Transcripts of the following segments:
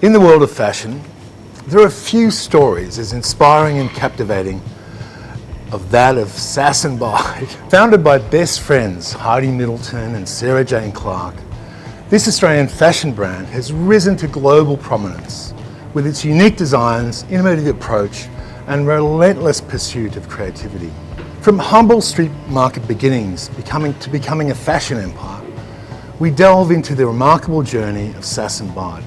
In the world of fashion, there are few stories as inspiring and captivating of that of Sass Bide. Founded by best friends Heidi Middleton and Sarah Jane Clarke, this Australian fashion brand has risen to global prominence with its unique designs, innovative approach and relentless pursuit of creativity. From humble street market beginnings to becoming a fashion empire, we delve into the remarkable journey of Sass Bide,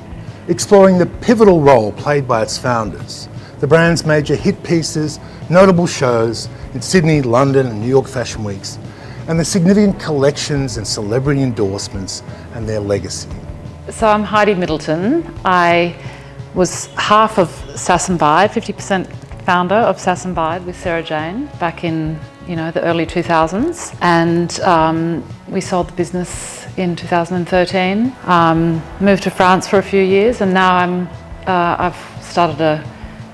exploring the pivotal role played by its founders, the brand's major hit pieces, notable shows in Sydney, London and New York Fashion Weeks, and the significant collections and celebrity endorsements and their legacy. So I'm Heidi Middleton. I was half of Sass Bide, 50% founder of Sass Bide with Sarah Jane back in the early 2000s, and we sold the business in 2013. Moved to France for a few years, and now I've started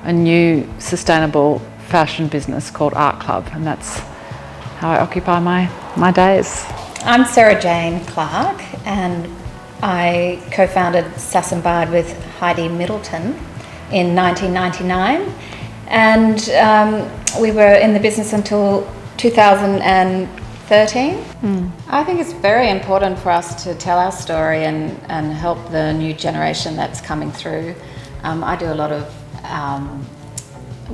a new sustainable fashion business called Art Club, and that's how I occupy my days. I'm Sarah Jane Clarke, and I co-founded Sass Bide with Heidi Middleton in 1999, and we were in the business until 2013. I think it's very important for us to tell our story and help the new generation that's coming through. I do a lot of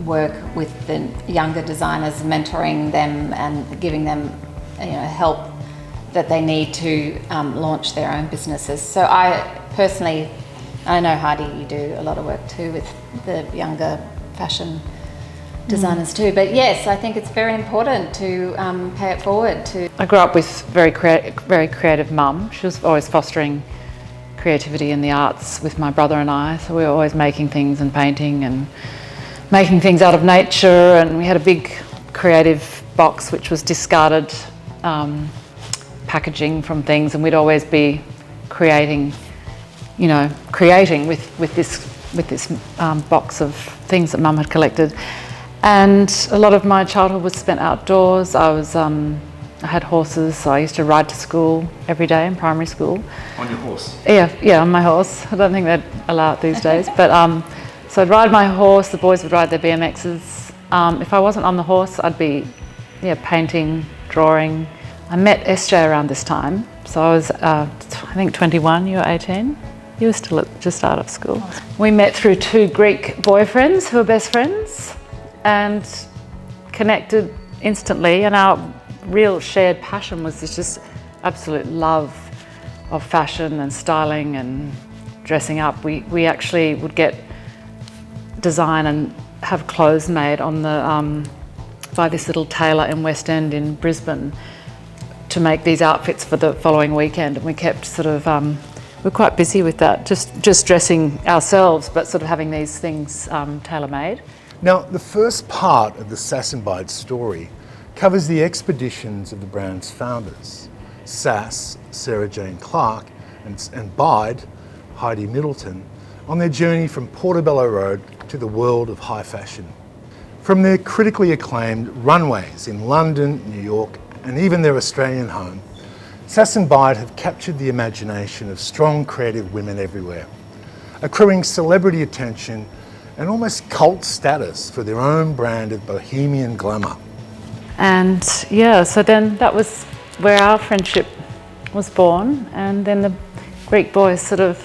work with the younger designers, mentoring them and giving them help that they need to launch their own businesses. So I know Heidi, you do a lot of work too with the younger fashion designers too, but yes, I think it's very important to pay it forward to. I grew up with very creative mum. She was always fostering creativity in the arts with my brother and I, so we were always making things and painting and making things out of nature, and we had a big creative box which was discarded packaging from things, and we'd always be creating with this box of things that mum had collected. And a lot of my childhood was spent outdoors. I had horses, so I used to ride to school every day in primary school. On your horse? Yeah, on my horse. I don't think they'd allow it these days. But so I'd ride my horse, the boys would ride their BMXs. If I wasn't on the horse, I'd be painting, drawing. I met SJ around this time. So I was, I think 21, you were 18. You were still just out of school. We met through two Greek boyfriends who were best friends and connected instantly, and our real shared passion was this just absolute love of fashion and styling and dressing up. We actually would get design and have clothes made on the by this little tailor in West End in Brisbane to make these outfits for the following weekend, and we kept sort of we're quite busy with that, just dressing ourselves, but sort of having these things tailor-made. Now, the first part of the Sass Bide story covers the expeditions of the brand's founders, Sass, Sarah Jane Clarke, and Bide, Heidi Middleton, on their journey from Portobello Road to the world of high fashion. From their critically acclaimed runways in London, New York, and even their Australian home, Sass and Bide have captured the imagination of strong creative women everywhere, accruing celebrity attention and almost cult status for their own brand of bohemian glamour. And yeah, so then that was where our friendship was born, and then the Greek boys sort of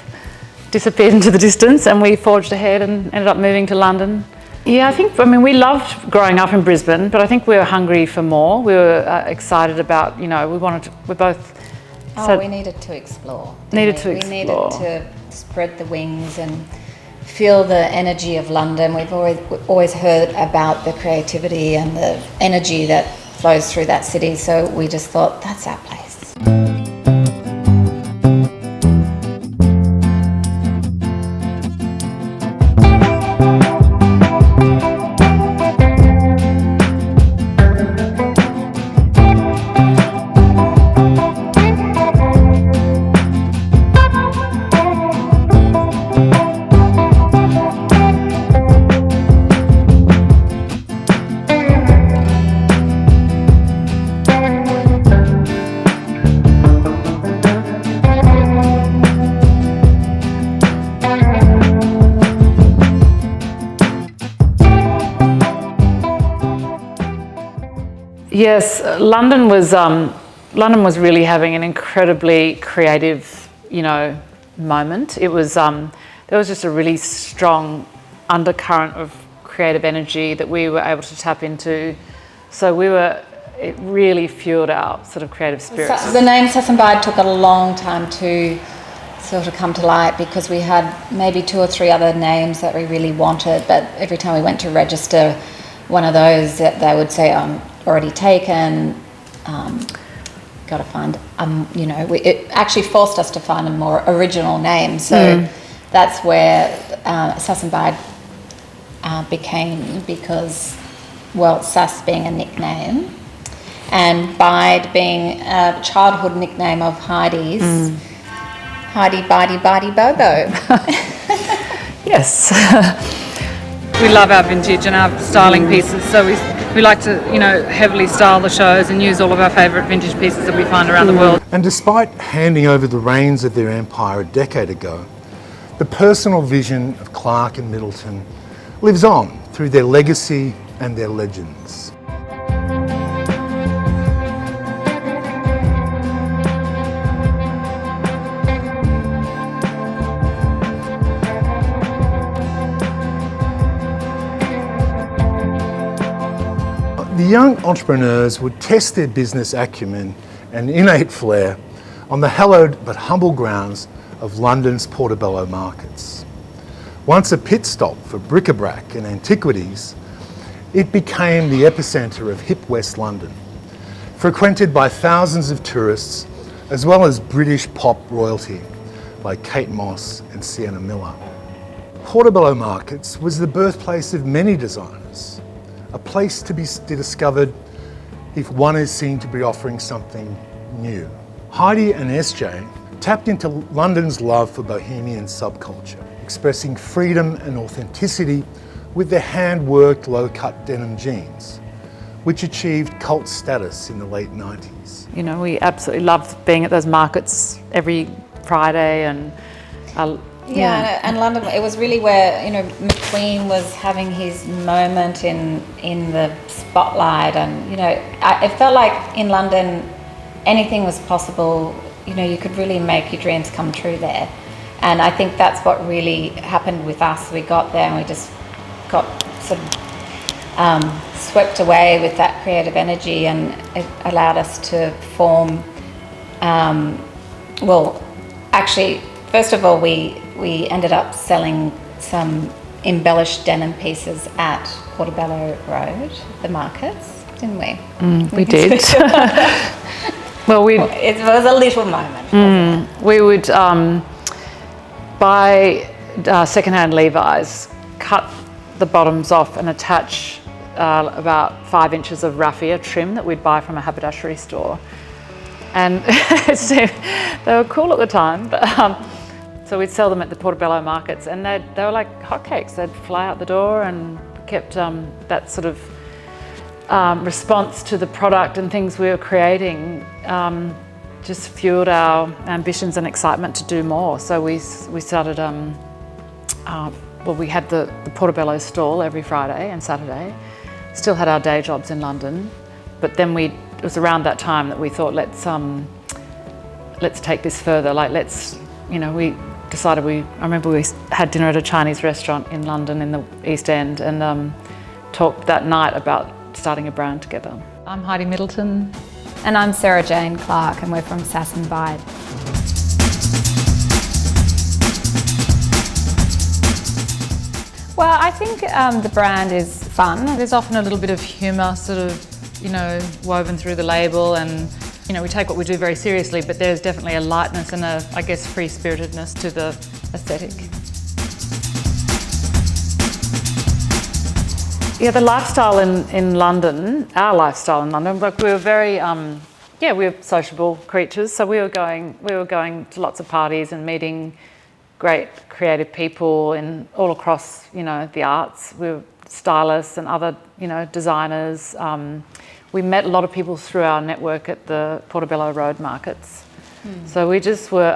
disappeared into the distance and we forged ahead and ended up moving to London. Yeah, I mean, we loved growing up in Brisbane, but I think we were hungry for more. We were excited about, we both said we needed to explore. We needed to spread the wings and feel the energy of London. We've always heard about the creativity and the energy that flows through that city, so we just thought, that's our place. Yes, London was really having an incredibly creative, moment. It was there was just a really strong undercurrent of creative energy that we were able to tap into. So it really fueled our sort of creative spirit. The name Sass and Bide took a long time to sort of come to light because we had maybe 2 or 3 other names that we really wanted, but every time we went to register one of those, that they would say, already taken, got to find, it actually forced us to find a more original name. So that's where Sass and Bide became, because, well, Sass being a nickname and Bide being a childhood nickname of Heidi's. Heidi, Bidey, Bidey, Bobo. Yes. We love our vintage and our styling pieces, so we like to, heavily style the shows and use all of our favourite vintage pieces that we find around the world. And despite handing over the reins of their empire a decade ago, the personal vision of Clark and Middleton lives on through their legacy and their legends. The young entrepreneurs would test their business acumen and innate flair on the hallowed but humble grounds of London's Portobello markets. Once a pit stop for bric-a-brac and antiquities, it became the epicentre of hip West London, frequented by thousands of tourists as well as British pop royalty like Kate Moss and Sienna Miller. Portobello Markets was the birthplace of many designers, a place to be discovered if one is seen to be offering something new. Heidi and SJ tapped into London's love for bohemian subculture, expressing freedom and authenticity with their hand-worked low-cut denim jeans, which achieved cult status in the late 90s. We absolutely loved being at those markets every Friday and and London, it was really where, McQueen was having his moment in the spotlight, and, it felt like in London anything was possible. You could really make your dreams come true there. And I think that's what really happened with us. We got there and we just got sort of swept away with that creative energy, and it allowed us to form, actually, first of all, we ended up selling some embellished denim pieces at Portobello Road, the markets, didn't we? We did. Well, it was a little moment. We would buy secondhand Levi's, cut the bottoms off and attach about 5 inches of raffia trim that we'd buy from a haberdashery store. And they were cool at the time. But, so we'd sell them at the Portobello markets, and they were like hotcakes. They'd fly out the door, and kept that sort of response to the product and things we were creating just fueled our ambitions and excitement to do more. So we started, well, we had the Portobello stall every Friday and Saturday, still had our day jobs in London, but then it was around that time that we thought, let's take this further. Like, we decided I remember we had dinner at a Chinese restaurant in London in the East End, and talked that night about starting a brand together. I'm Heidi Middleton. And I'm Sarah Jane Clark, and we're from Sass Bide. Well, I think the brand is fun. There's often a little bit of humour sort of, woven through the label, and we take what we do very seriously, but there's definitely a lightness and I guess, free-spiritedness to the aesthetic. Yeah, the lifestyle in London, our lifestyle in London, like, we were very, we were sociable creatures, so we were going to lots of parties and meeting great creative people all across, the arts. We were stylists and other, designers. We met a lot of people through our network at the Portobello Road markets. So we just were,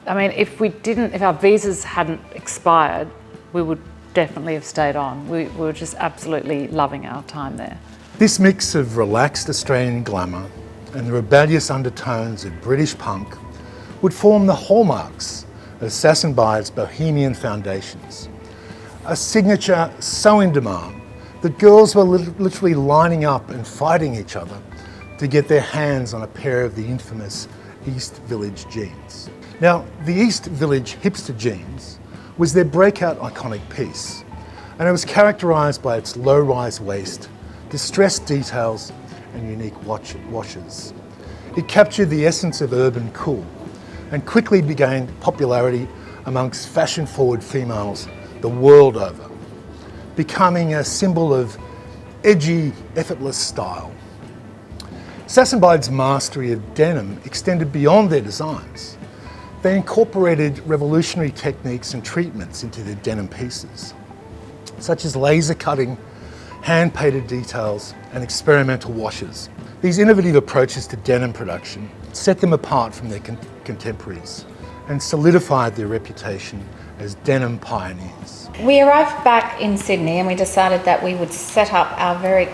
if our visas hadn't expired, we would definitely have stayed on. We were just absolutely loving our time there. This mix of relaxed Australian glamour and the rebellious undertones of British punk would form the hallmarks of Sass Bide's bohemian foundations. A signature so in demand that girls were literally lining up and fighting each other to get their hands on a pair of the infamous East Village jeans. Now, the East Village hipster jeans was their breakout iconic piece, and it was characterised by its low-rise waist, distressed details and unique washes. It captured the essence of urban cool and quickly gained popularity amongst fashion-forward females the world over, becoming a symbol of edgy, effortless style. Sass Bide's mastery of denim extended beyond their designs. They incorporated revolutionary techniques and treatments into their denim pieces, such as laser cutting, hand-painted details, and experimental washes. These innovative approaches to denim production set them apart from their contemporaries and solidified their reputation as denim pioneers. We arrived back in Sydney, and we decided that we would set up our very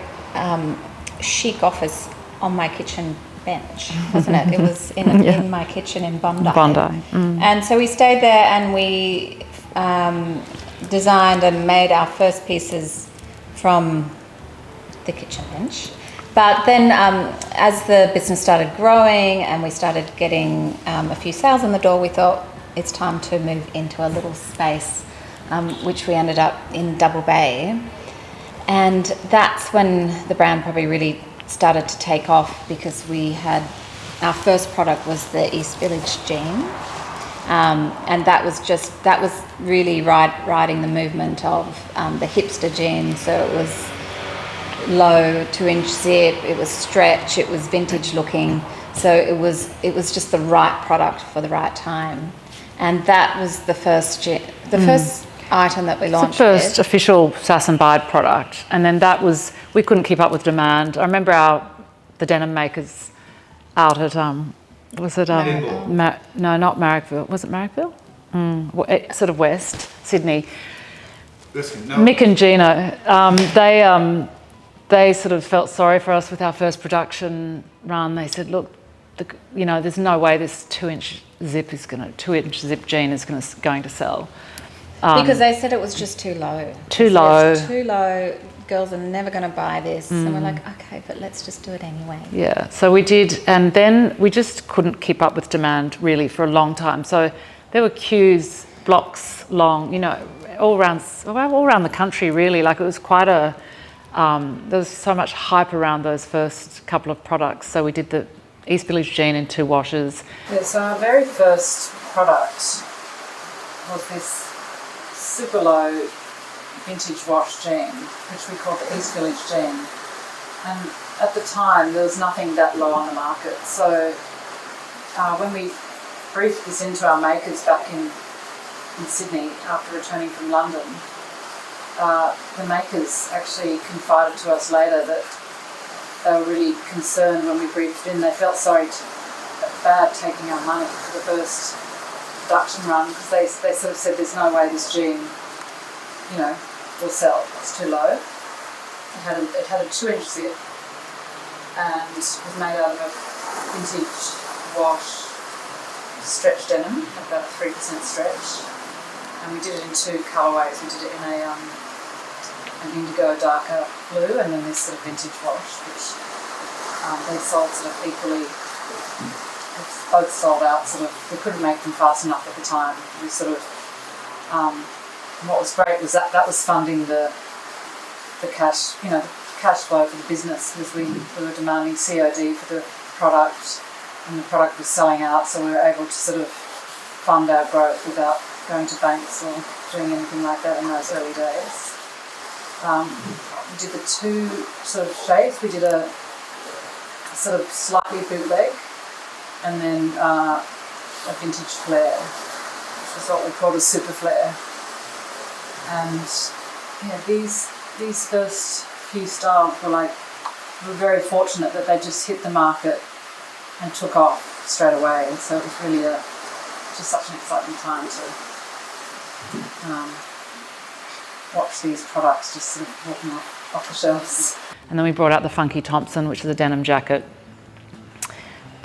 chic office on my kitchen bench, wasn't it? It was in my kitchen in Bondi. And so we stayed there, and we designed and made our first pieces from the kitchen bench. But then as the business started growing and we started getting a few sales in the door, we thought it's time to move into a little space, which we ended up in Double Bay. And that's when the brand probably really started to take off, because we had our first product was the East Village jean, and that was really riding the movement of the hipster jean. So it was low, 2-inch zip, it was stretch, it was vintage looking, so it was just the right product for the right time. And that was the first item that we launched. The first official Sass Bide product, and then we couldn't keep up with demand. I remember the denim makers out at was it no, not Marrickville. Was it Marrickville? Sort of West Sydney. Mick and Gino, they sort of felt sorry for us with our first production run. They said, look, there's no way this 2-inch zip jean is going to sell. Because they said it was just too low. Too low. Girls are never going to buy this. And we're like, okay, but let's just do it anyway. Yeah, so we did, and then we just couldn't keep up with demand really for a long time. So there were queues, blocks long, all around the country really. Like, it was quite there was so much hype around those first couple of products. So we did the East Village jean in 2 washes. Yeah, so our very first product was this super low vintage wash jean, which we called the East Village jean. And at the time there was nothing that low on the market. So when we briefed this into our makers back in Sydney after returning from London, the makers actually confided to us later that they were really concerned when we briefed in. They felt bad taking our money for the first production run, because they sort of said there's no way this jean, will sell. It's too low. It had a 2-inch zip and was made out of a vintage wash stretch denim, about a 3% stretch. And we did it in 2 colourways. We did it in an indigo darker blue, and then this sort of vintage wash, which they sold sort of equally. Both sold out. We couldn't make them fast enough at the time. We what was great was that was funding the cash, the cash flow for the business, because we were demanding COD for the product, and the product was selling out, so we were able to sort of fund our growth without going to banks or doing anything like that in those early days. We did the 2 sort of shapes. We did a sort of slightly bootleg, and then a vintage flare, which was what we called a super flare. And these first few styles we were very fortunate that they just hit the market and took off straight away. And so it was really just such an exciting time to watch these products just sort of walking off the shelves. And then we brought out the Funky Thompson, which is a denim jacket.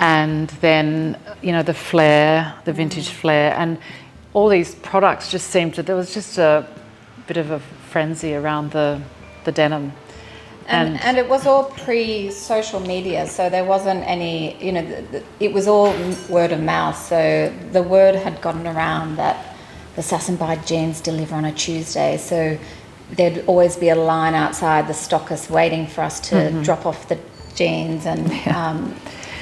And then, the flare, the vintage flare, and all these products just seemed to, there was just a bit of a frenzy around the denim. And it was all pre-social media, so there wasn't any, it was all word of mouth. So the word had gotten around that the Sass Bide jeans deliver on a Tuesday. So there'd always be a line outside the stockist waiting for us to drop off the jeans. And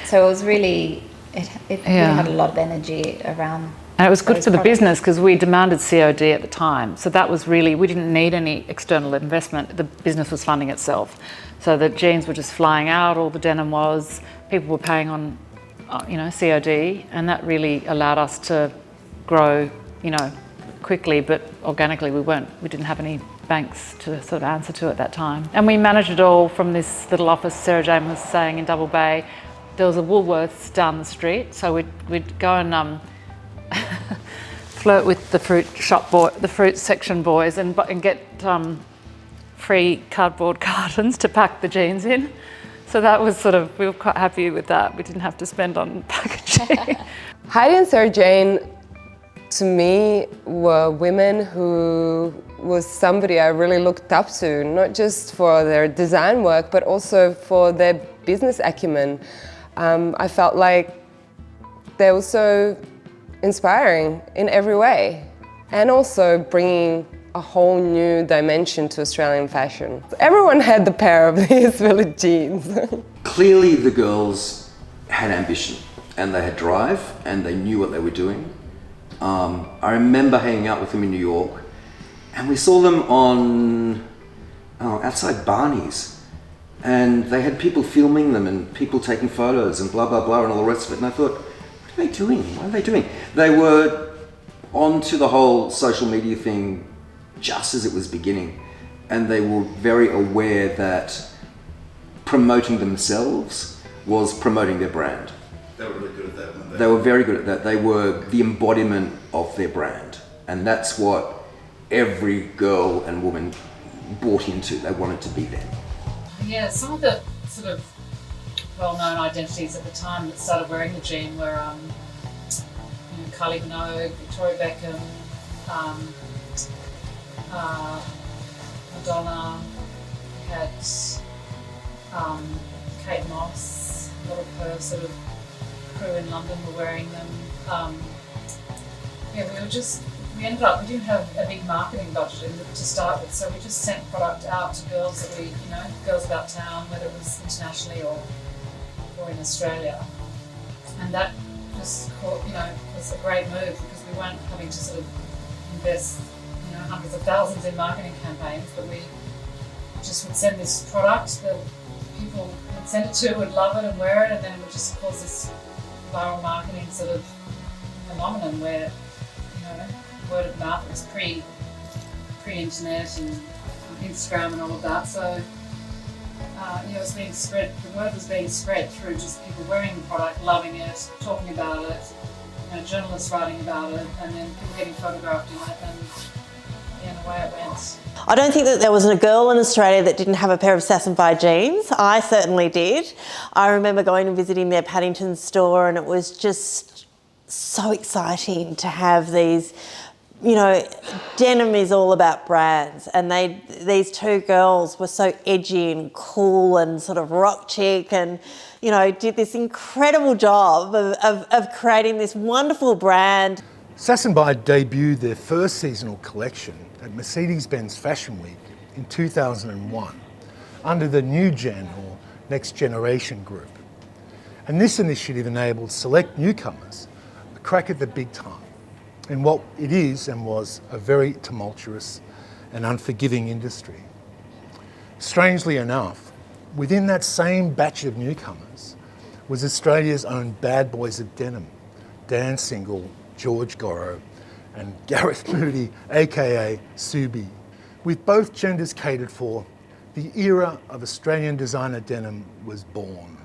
so it was really, it really had a lot of energy around. And it was good for the business because we demanded COD at the time. So that was really, we didn't need any external investment. The business was funding itself. So the jeans were just flying out, all the denim was, people were paying on, COD, and that really allowed us to grow, quickly, but organically we didn't have any banks to sort of answer to at that time. And we managed it all from this little office Sarah Jane was saying in Double Bay. There was a Woolworths down the street, so we'd go and flirt with the fruit section boys and get free cardboard cartons to pack the jeans in. So that was we were quite happy with that. We didn't have to spend on packaging. Heidi and Sarah Jane, to me, were women who was somebody I really looked up to, not just for their design work, but also for their business acumen. I felt like they were so inspiring in every way, and also bringing a whole new dimension to Australian fashion. Everyone had the pair of these village jeans. Clearly the girls had ambition and they had drive and they knew what they were doing. I remember hanging out with them in New York, and we saw them on outside Barney's, and they had people filming them and people taking photos and blah blah blah and all the rest of it, and I thought, what are they doing? What are they doing? They were onto the whole social media thing just as it was beginning, and they were very aware that promoting themselves was promoting their brand. They were really good at that, weren't they? They were very good at that. They were the embodiment of their brand, and that's what every girl and woman bought into. They wanted to be there. Yeah, some of the sort of well-known identities at the time that started wearing the jean were Kylie Minogue, Victoria Beckham, Madonna, had Kate Moss, a lot of her sort of crew in London were wearing them. We ended up, we didn't have a big marketing budget to start with, so we just sent product out to girls that girls about town, whether it was internationally or in Australia. And that just, was a great move because we weren't having to sort of invest, hundreds of thousands in marketing campaigns, but we just would send this product. The people had send it to would love it and wear it, and then it would just cause this viral marketing sort of phenomenon where, you know, word of mouth was pre-internet and Instagram and all of that. So, you know, it's being spread. The word was being spread through just people wearing the product, loving it, talking about it, you know, journalists writing about it, and then people getting photographed in it, and yeah, away it went. I don't think that there was a girl in Australia that didn't have a pair of Sass Bide jeans. I certainly did. I remember going and visiting their Paddington store, and it was just so exciting to have these, you know, denim is all about brands, and these two girls were so edgy and cool and sort of rock chic, and, you know, did this incredible job of creating this wonderful brand. Sass Bide debuted their first seasonal collection at Mercedes-Benz Fashion Week in 2001 under the New Gen or Next Generation group. And this initiative enabled select newcomers a crack at the big time in what it is and was a very tumultuous and unforgiving industry. Strangely enough, within that same batch of newcomers was Australia's own bad boys of denim, Dan Single, George Gorrow, and Gareth Moody, aka Subi. With both genders catered for, the era of Australian designer denim was born.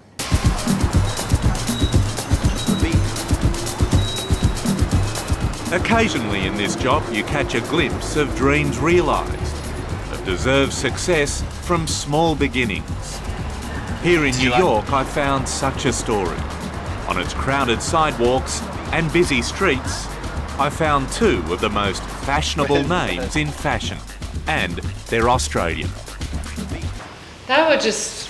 Occasionally in this job you catch a glimpse of dreams realised, of deserved success from small beginnings. Here in New York I found such a story. On its crowded sidewalks and busy streets, I found two of the most fashionable names in fashion, and they're Australian. They were just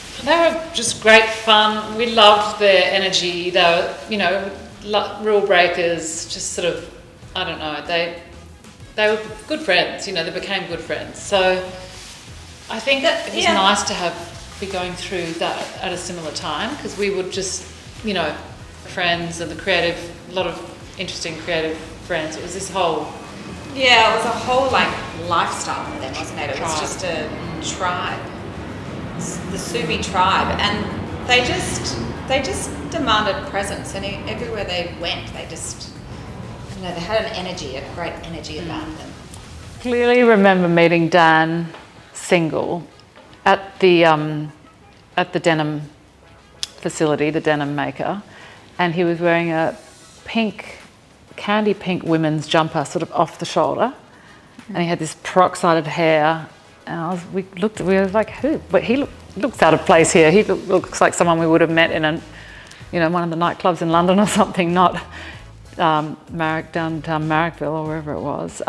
great fun. We loved their energy. They were, you know, rule breakers, just sort of, I don't know, they were good friends, you know, they became good friends. So I think that it was nice to be going through that at a similar time, because we would just, you know, friends and a lot of interesting creative friends. It was this whole... Yeah, it was a whole like lifestyle for them, wasn't it? It was just a tribe, the Subi tribe, and they just demanded presence, and everywhere they went, they just, you know, they had an energy, a great energy about them. Clearly remember meeting Dan Single at the denim facility, the denim maker, and he was wearing a candy pink women's jumper, sort of off the shoulder, and he had this peroxided hair, and we were like, who? But he looks out of place here. He looks like someone we would have met in one of the nightclubs in London or something, not downtown Marrickville or wherever it was.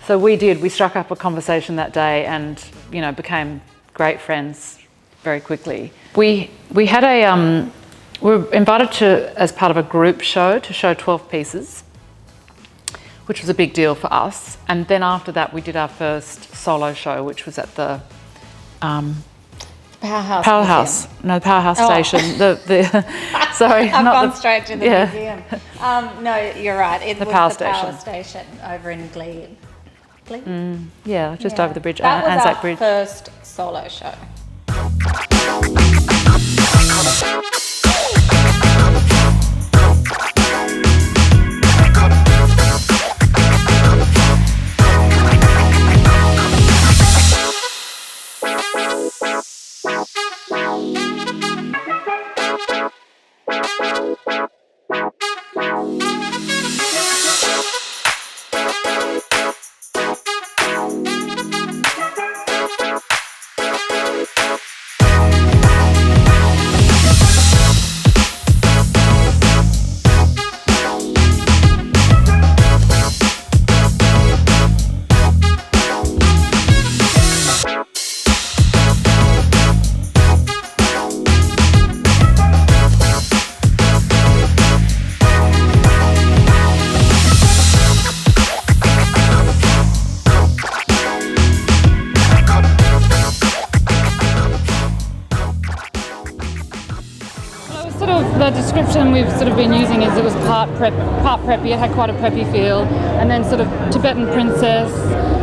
So we struck up a conversation that day, and, you know, became great friends very quickly. We had we were invited to, as part of a group show, to show 12 pieces, which was a big deal for us. And then after that, we did our first solo show, which was at the Powerhouse. No, the Powerhouse Station. Sorry, I've gone straight to the museum. Yeah. No, you're right. It was Power the Power Station over in Glee. Yeah, just over the bridge, that was Anzac our Bridge. First solo show. The description we've sort of been using is it was part preppy, it had quite a preppy feel, and then sort of Tibetan princess,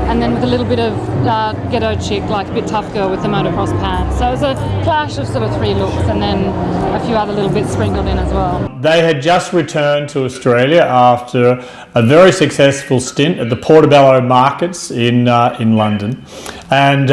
and then with a little bit of ghetto chick, like a bit tough girl with the motocross pants. So it was a clash of sort of three looks, and then a few other little bits sprinkled in as well. They had just returned to Australia after a very successful stint at the Portobello markets in London, and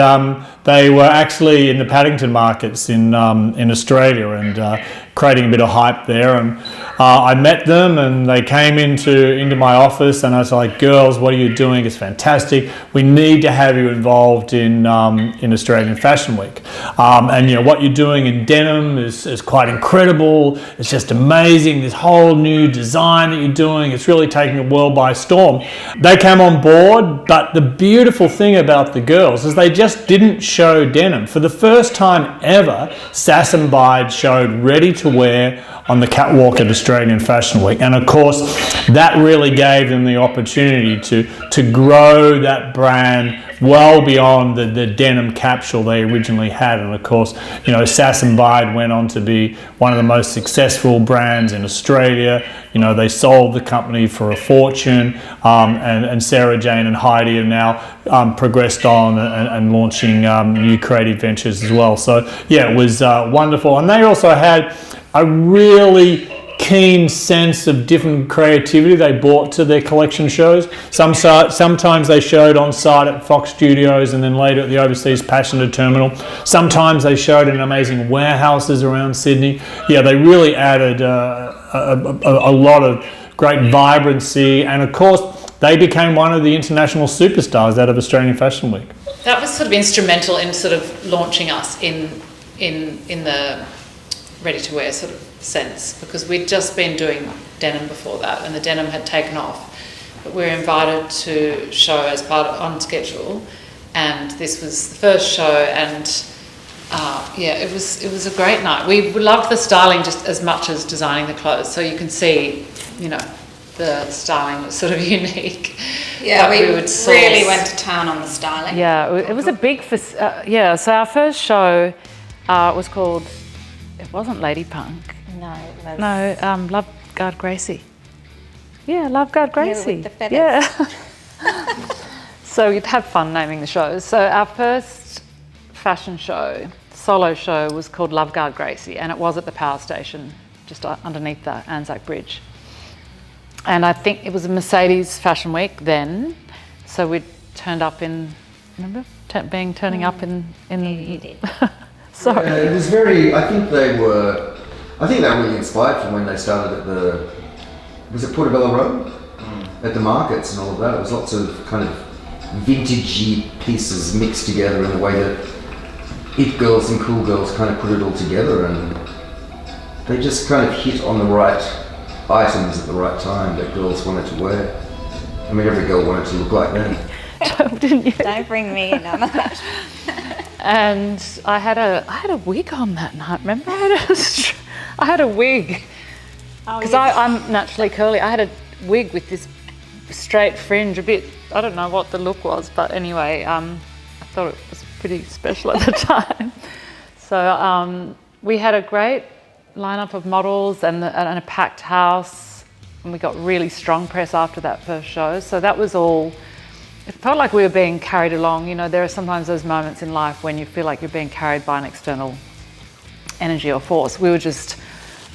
they were actually in the Paddington markets in Australia, and creating a bit of hype there. And I met them, and they came into my office, and I was like, "Girls, what are you doing? It's fantastic. We need to have you involved in Australian Fashion Week. And you know what you're doing in denim is quite incredible. It's just amazing. This whole new design that you're doing, it's really taking the world by storm." They came on board, but the beautiful thing about the girls is they just didn't show denim. For the first time ever, Sass Bide showed ready to wear on the catwalk at Australian Fashion Week, and of course that really gave them the opportunity to grow that brand well beyond the denim capsule they originally had. And of course, you know, Sass Bide went on to be one of the most successful brands in Australia. You know, they sold the company for a fortune, and Sarah Jane and Heidi have now progressed on and launching new creative ventures as well. So yeah, it was wonderful. And they also had a really keen sense of different creativity they brought to their collection shows. Sometimes they showed on site at Fox Studios, and then later at the Overseas Passenger Terminal. Sometimes they showed in amazing warehouses around Sydney. Yeah, they really added a lot of great vibrancy, and of course they became one of the international superstars out of Australian Fashion Week. That was sort of instrumental in sort of launching us in the ready-to-wear sort of sense, because we'd just been doing denim before that, and the denim had taken off. But we were invited to show as part of On Schedule, and this was the first show, and yeah, it was a great night. We loved the styling just as much as designing the clothes, so you can see, you know, the styling was sort of unique. Yeah, we really went to town on the styling. Yeah, it was a big, yeah, so our first show was called, it wasn't Lady Punk. No, it was... No, Love Guard Gracie. Yeah, Love Guard Gracie. Yeah, with the feathers. Yeah. So we'd have fun naming the shows. So our first fashion show, solo show, was called Love Guard Gracie, and it was at the power station just underneath the Anzac Bridge. And I think it was a Mercedes Fashion Week then, so we turned up in, remember, turning up in Yeah, you did. Sorry. It was very, I think they were really inspired from when they started at was it Portobello Road? At the markets and all of that. It was lots of kind of vintagey pieces mixed together in a way that it girls and cool girls kind of put it all together, and they just kind of hit on the right items at the right time that girls wanted to wear. I mean, every girl wanted to look like them. Didn't you? Don't bring me in on that. And I had a wig on that night. Remember, I had a wig because I'm naturally curly. I had a wig with this straight fringe, a bit. I don't know what the look was, but anyway, I thought it was pretty special at the time. So we had a great lineup of models and a packed house, and we got really strong press after that first show. So that was all. It felt like we were being carried along. You know, there are sometimes those moments in life when you feel like you're being carried by an external energy or force. We were just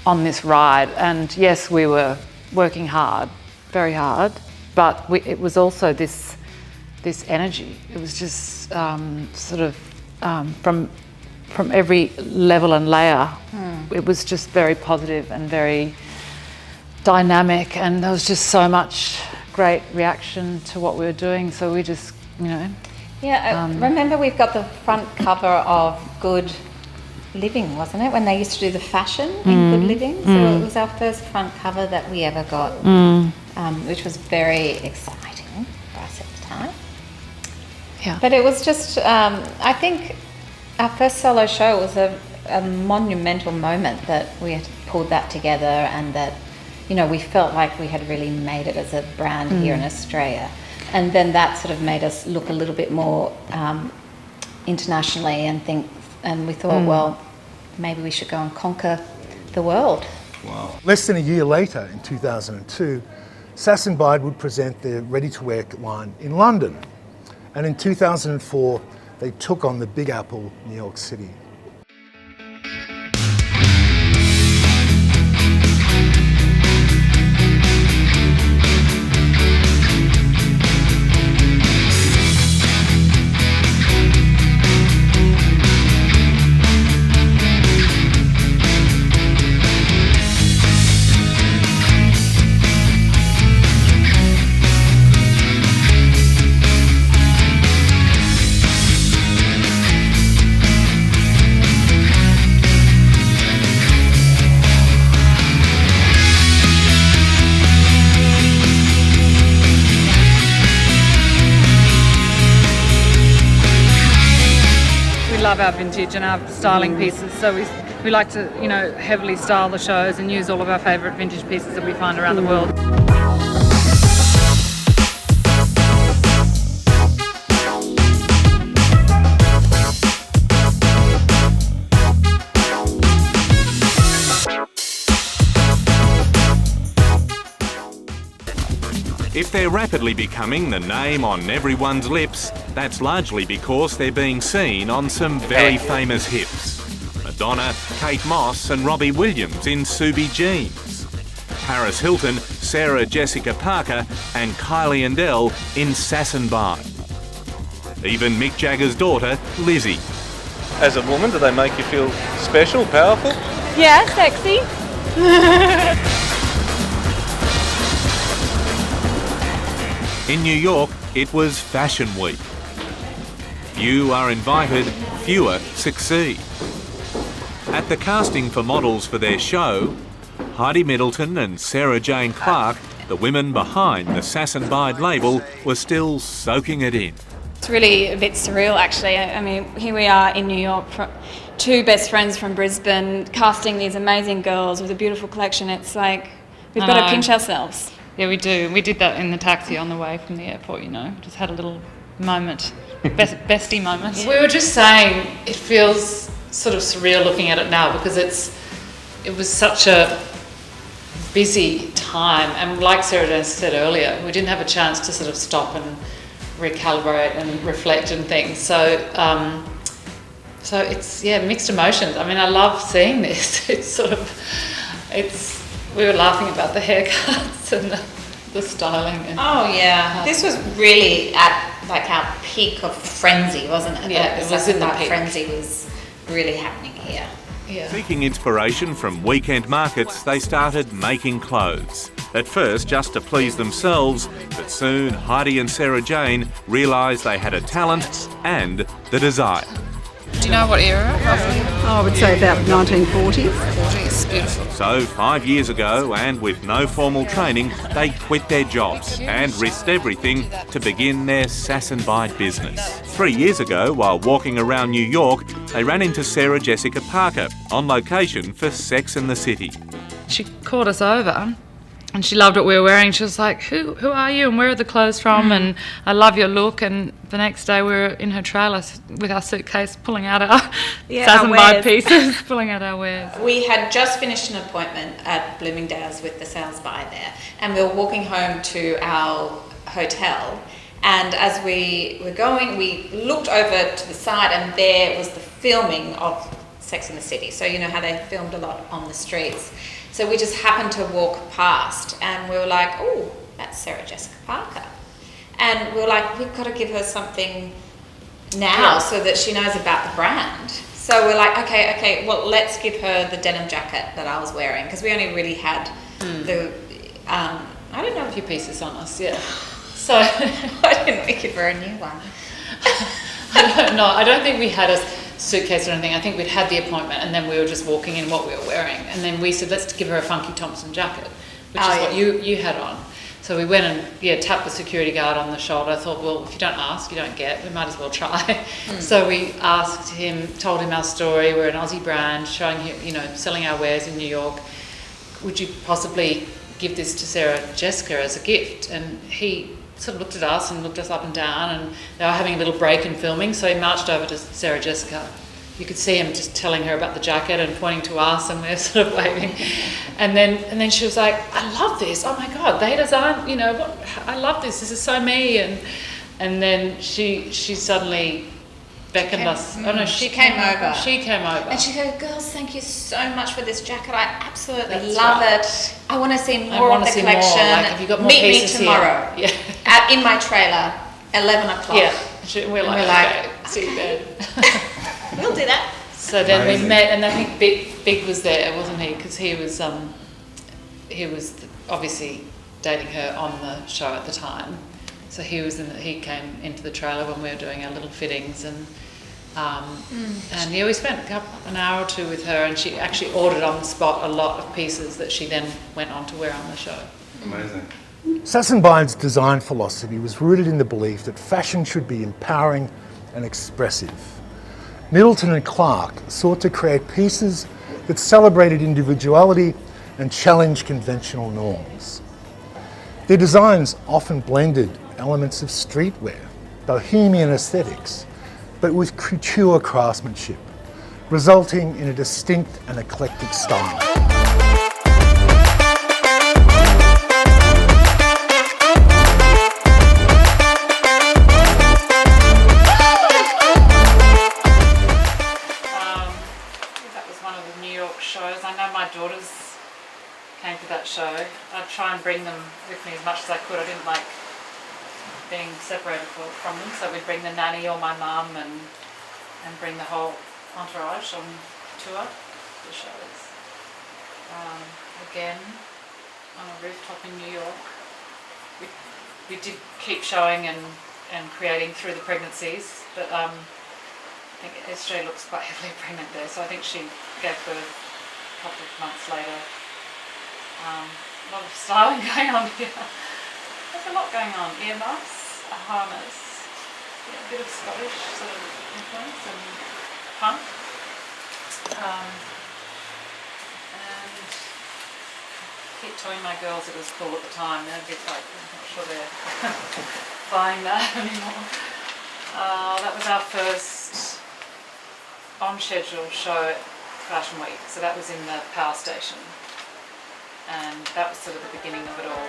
on this ride, and yes, we were working hard, very hard, but it was also this energy. It was just sort of from every level and layer. It was just very positive and very dynamic, and there was just so much great reaction to what we were doing, so we just, you know. Yeah, remember we've got the front cover of Good Living, wasn't it? When they used to do the fashion in Good Living. So it was our first front cover that we ever got, which was very exciting for us at the time. Yeah. But it was just, I think our first solo show was a monumental moment that we had pulled that together, and that, you know, we felt like we had really made it as a brand here in Australia. And then that sort of made us look a little bit more internationally and we thought, well, maybe we should go and conquer the world. Wow. Less than a year later, in 2002, Sass Bide would present their ready-to-wear line in London. And in 2004, they took on the Big Apple, New York City. We love our vintage and our styling pieces, so we like to, you know, heavily style the shows and use all of our favourite vintage pieces that we find around the world. If they're rapidly becoming the name on everyone's lips, that's largely because they're being seen on some very famous hips. Madonna, Kate Moss and Robbie Williams in Subi jeans. Paris Hilton, Sarah Jessica Parker and Kylie and Elle in Sass Bide. Even Mick Jagger's daughter, Lizzie. As a woman, do they make you feel special, powerful? Yeah, sexy. In New York, it was Fashion Week. Few are invited, fewer succeed. At the casting for models for their show, Heidi Middleton and Sarah Jane Clark, the women behind the Sass Bide label, were still soaking it in. It's really a bit surreal, actually. I mean, here we are in New York, two best friends from Brisbane, casting these amazing girls with a beautiful collection. It's like, we've got to pinch ourselves. Yeah, we do. We did that in the taxi on the way from the airport, you know, just had a little moment, bestie moment. We were just saying it feels sort of surreal looking at it now because it was such a busy time, and like Sarah Jane said earlier, we didn't have a chance to sort of stop and recalibrate and reflect and things. So it's mixed emotions. I mean, I love seeing this. We were laughing about the haircuts and the styling. And oh yeah, this was really at like our peak of frenzy, wasn't it? Yeah, it was in the peak. Frenzy was really happening here. Yeah. Seeking inspiration from weekend markets, they started making clothes. At first, just to please themselves, but soon Heidi and Sarah Jane realised they had a talent and the desire. Do you know what era, roughly? I would say about 1940s. 40s, beautiful. So 5 years ago, and with no formal training, they quit their jobs and risked everything to begin their Sass Bide business. 3 years ago, while walking around New York, they ran into Sarah Jessica Parker on location for Sex and the City. She called us over and she loved what we were wearing. She was like, who are you and where are the clothes from? And I love your look. And the next day we were in her trailer with our suitcase pulling out our Sass Bide pieces, pulling out our wares. We had just finished an appointment at Bloomingdale's with the sales buy there, and we were walking home to our hotel, and as we were going, we looked over to the side and there was the filming of Sex and the City. So you know how they filmed a lot on the streets. So we just happened to walk past and we were like, oh, that's Sarah Jessica Parker. And we were like, we've got to give her something now so that she knows about the brand. So we're like, okay, well, let's give her the denim jacket that I was wearing, because we only really had the, I don't know, A few pieces on us, yeah. So why didn't we give her a new one? I don't know. I don't think we had a suitcase or anything. I think we'd had the appointment and then we were just walking in what we were wearing. And then we said, let's give her a funky Thompson jacket, which is what you had on. So we went and tapped the security guard on the shoulder. I thought, well, if you don't ask, you don't get. We might as well try. So we asked him, told him our story. We're an Aussie brand, showing him, selling our wares in New York. Would you possibly give this to Sarah Jessica as a gift? And he sort of looked at us and looked us up and down, and they were having a little break in filming, so he marched over to Sarah Jessica. You could see him just telling her about the jacket and pointing to us, and we're sort of waving. And then she was like, I love this. Oh my God, they designed, I love this. This is so me. And And then she suddenly beckoned us. Oh no, she came over. She came over. And she said, girls, thank you so much for this jacket. I absolutely love it. I want to see more of the collection. Like, have you got more Meet me pieces tomorrow. Here? Yeah. In my trailer, 11 o'clock. Yeah. We're like, okay, see you then. We'll do that. So then we met, and I think Big was there, wasn't he? Because he was obviously dating her on the show at the time. So he came into the trailer when we were doing our little fittings, and we spent an hour or two with her, and she actually ordered on the spot a lot of pieces that she then went on to wear on the show. Amazing. Sass Bide's design philosophy was rooted in the belief that fashion should be empowering and expressive. Middleton and Clark sought to create pieces that celebrated individuality and challenged conventional norms. Their designs often blended elements of streetwear, bohemian aesthetics, but with couture craftsmanship, resulting in a distinct and eclectic style. Shows. I know my daughters came to that show. I'd try and bring them with me as much as I could. I didn't like being separated from them, so we'd bring the nanny or my mum and bring the whole entourage on tour to the shows. Again, on a rooftop in New York. We did keep showing and creating through the pregnancies, but I think SJ looks quite heavily pregnant there, so I think she gave birth a couple of months later. A lot of styling going on here. There's a lot going on. Earmuffs, a harness, a bit of Scottish sort of influence and punk. And I keep telling my girls it was cool at the time. They're a bit like, I'm not sure they're buying that anymore. That was our first on-schedule show at Fashion Week, so that was in the power station, and that was sort of the beginning of it all.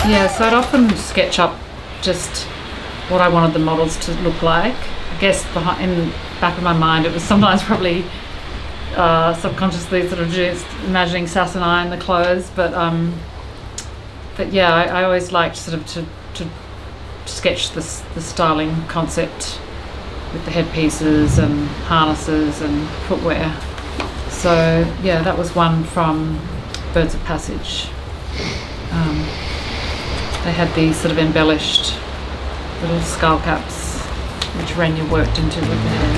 Yeah, so I'd often sketch up just what I wanted the models to look like. I guess in the back of my mind it was sometimes probably subconsciously sort of just imagining Sass and I in the clothes, but yeah, I always liked sort of to sketch the styling concept with the headpieces and harnesses and footwear. So yeah, that was one from Birds of Passage. They had these sort of embellished little skull caps, which Renya worked into with the hair.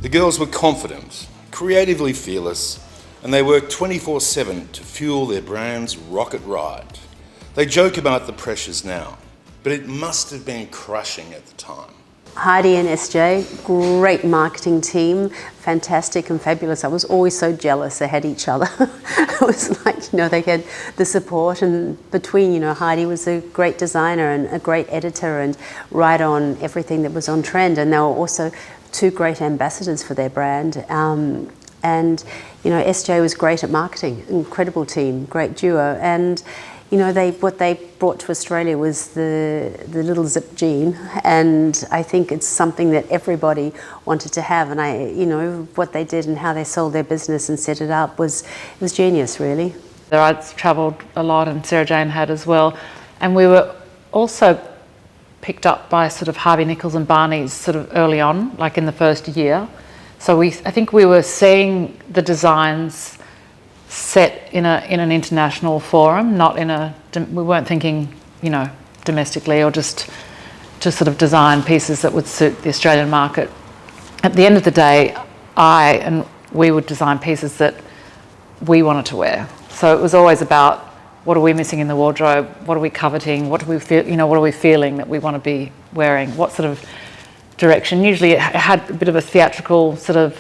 The girls were confident, creatively fearless, and they worked 24/7 to fuel their brand's rocket ride. They joke about the pressures now, but it must have been crushing at the time. Heidi and SJ, great marketing team, fantastic and fabulous. I was always so jealous they had each other. It was like, they had the support, and between, Heidi was a great designer and a great editor and right on everything that was on trend, and they were also two great ambassadors for their brand. And SJ was great at marketing, incredible team, great duo, and what they brought to Australia was the little zip jean, and I think it's something that everybody wanted to have. And what they did and how they sold their business and set it up was genius, really. I'd travelled a lot and Sarah Jane had as well. And we were also picked up by sort of Harvey Nichols and Barney's sort of early on, like in the first year. So I think we were seeing the designs set in an international forum, not we weren't thinking, domestically or just to sort of design pieces that would suit the Australian market. At the end of the day, we would design pieces that we wanted to wear. So it was always about, what are we missing in the wardrobe? What are we coveting? What do we feel? What are we feeling that we want to be wearing? What sort of direction? Usually it had a bit of a theatrical sort of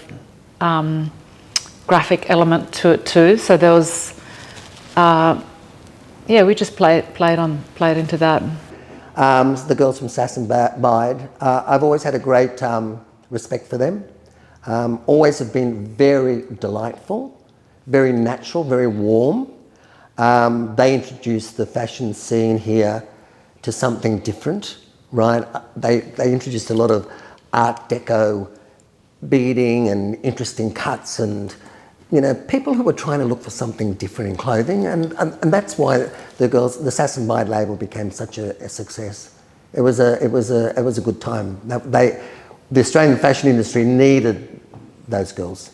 graphic element to it too. So there was, we just played into that. The girls from Sass Bide, I've always had a great respect for them. Always have been very delightful, very natural, very warm. They introduced the fashion scene here to something different, right? They introduced a lot of Art Deco beading and interesting cuts and, people who were trying to look for something different in clothing. And that's why the Sass Bide label became such a success. It was a good time. The Australian fashion industry needed those girls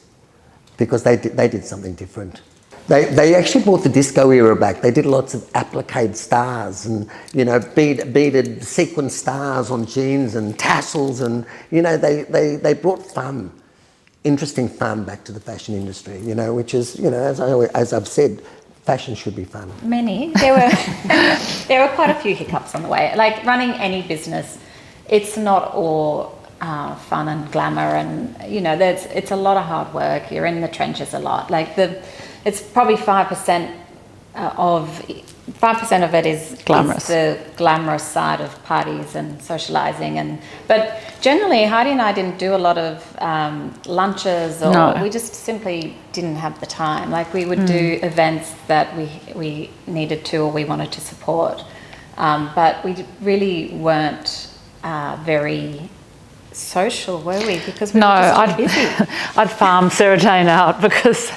because they did something different. They actually brought the disco era back. They did lots of applique stars and, beaded sequin stars on jeans and tassels and, they brought fun, interesting fun back to the fashion industry, which is, as I've said, fashion should be fun. There were quite a few hiccups on the way. Like running any business, it's not all fun and glamour and, it's a lot of hard work. You're in the trenches a lot. It's probably 5% of it is glamorous. The glamorous side of parties and socialising, but generally Heidi and I didn't do a lot of lunches or we just simply didn't have the time. Like we would do events that we needed to or we wanted to support, but we really weren't very social, were we? Because we were just busy. I'd farm Sarah Jane out because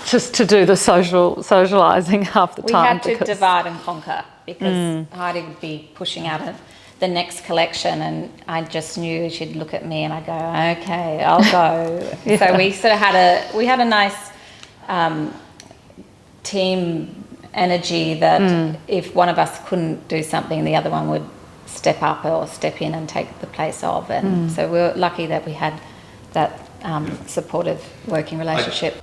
just to do the socialising half the time. We had to divide and conquer because Heidi would be pushing out the next collection and I just knew she'd look at me and I'd go, okay, I'll go. So we sort of had a nice team energy that if one of us couldn't do something, the other one would step up or step in and take the place of, and so we were lucky that we had that supportive working relationship.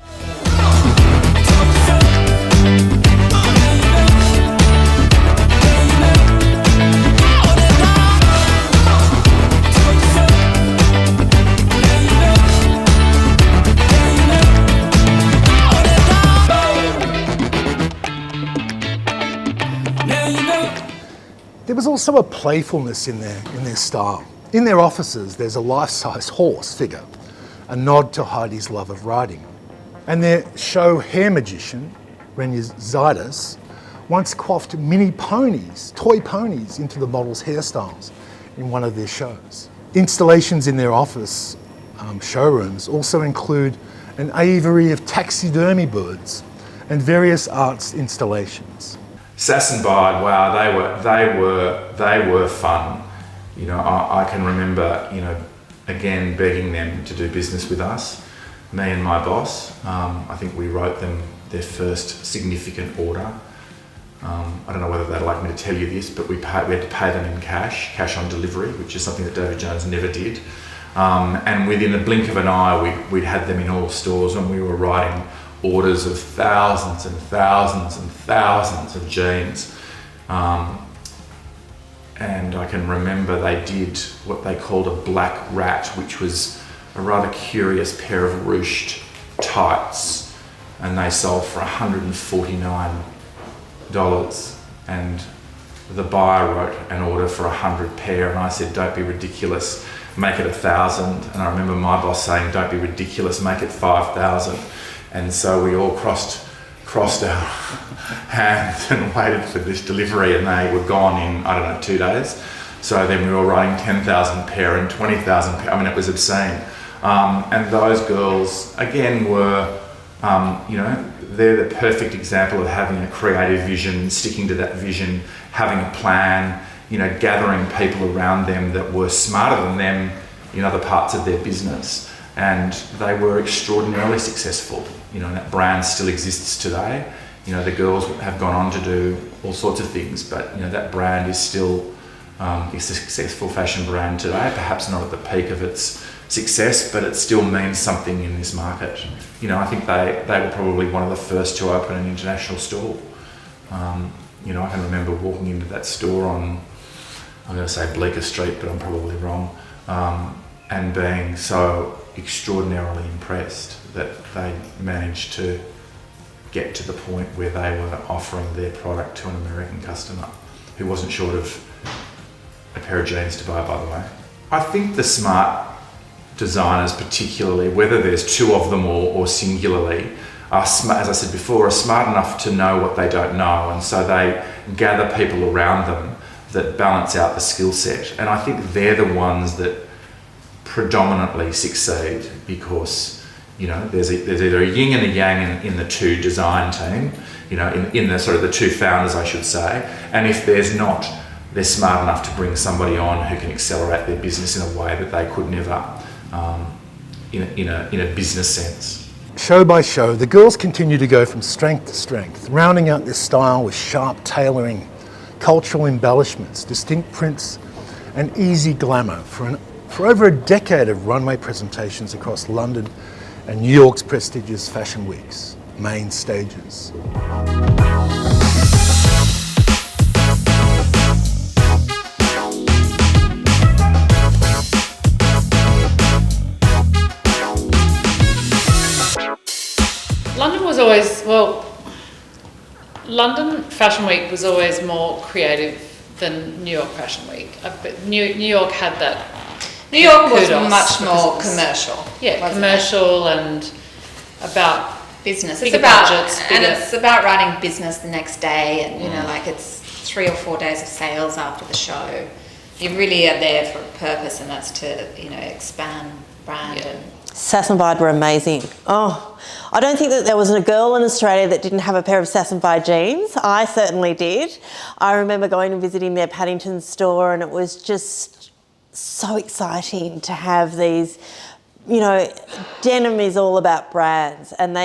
There was also a playfulness in their style. In their offices, there's a life-size horse figure, a nod to Heidi's love of riding. And their show hair magician, Renya Zaidas, once coiffed mini ponies, toy ponies, into the models' hairstyles in one of their shows. Installations in their office showrooms also include an aviary of taxidermy birds and various arts installations. Sass and Bide, wow, they were fun. I can remember, again begging them to do business with us, me and my boss. I think we wrote them their first significant order. I don't know whether they'd like me to tell you this, but we had to pay them in cash on delivery, which is something that David Jones never did. And within a blink of an eye, we'd had them in all stores, and we were writing orders of thousands and thousands and thousands of jeans. And I can remember they did what they called a black rat, which was a rather curious pair of ruched tights, and they sold for $149. And the buyer wrote an order for 100 pair, and I said, don't be ridiculous, make it 1,000. And I remember my boss saying, don't be ridiculous, make it 5,000. And so we all crossed our hands and waited for this delivery, and they were gone in, 2 days. So then we were writing 10,000 pair and 20,000 pair. I mean, it was obscene. And those girls, again, were You know, they're the perfect example of having a creative vision, sticking to that vision, having a plan, you know, gathering people around them that were smarter than them in other parts of their business. And they were extraordinarily successful. You know, and that brand still exists today. You know, the girls have gone on to do all sorts of things, but you know, that brand is still is a successful fashion brand today, perhaps not at the peak of its success, but it still means something in this market. You know, I think they were probably one of the first to open an international store. You know, I can remember walking into that store on, I'm going to say Bleecker Street, but I'm probably wrong, and being so extraordinarily impressed that they managed to get to the point where they were offering their product to an American customer who wasn't short of a pair of jeans to buy, by the way. I think the smart designers particularly, whether there's two of them or singularly, are smart, as I said before, are smart enough to know what they don't know, and so they gather people around them that balance out the skill set. And I think they're the ones that predominantly succeed because, you know, there's either a yin and a yang in the two design team, you know, in the sort of the two founders, I should say. And if there's not, they're smart enough to bring somebody on who can accelerate their business in a way that they could never, in a business sense. Show by show, the girls continue to go from strength to strength, rounding out their style with sharp tailoring, cultural embellishments, distinct prints, and easy glamour for over a decade of runway presentations across London and New York's prestigious fashion weeks, main stages. London was always, well, London Fashion Week was always more creative than New York Fashion Week. But New York had that. New York was kudos much more because commercial. Yeah, commercial and about business. bigger It's about budgets, and bigger- it's about running business the next day, and you know, like it's 3 or 4 days of sales after the show. You really are there for a purpose, and that's to, you know, expand brand and. Sass Bide were amazing. Oh, I don't think that there was a girl in Australia that didn't have a pair of Sass Bide jeans. I certainly did. I remember going and visiting their Paddington store, and it was just so exciting to have these, you know, denim is all about brands, and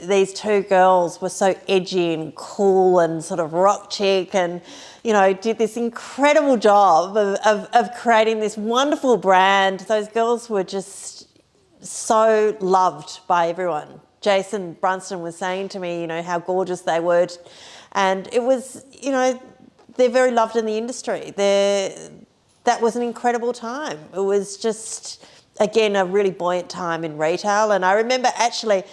these two girls were so edgy and cool and sort of rock chic, and you know, did this incredible job of creating this wonderful brand. Those girls were just so loved by everyone. Jason Brunston was saying to me, you know, how gorgeous they were, and it was, you know, they're very loved in the industry. That was an incredible time. It was just, again, a really buoyant time in retail. And I remember actually,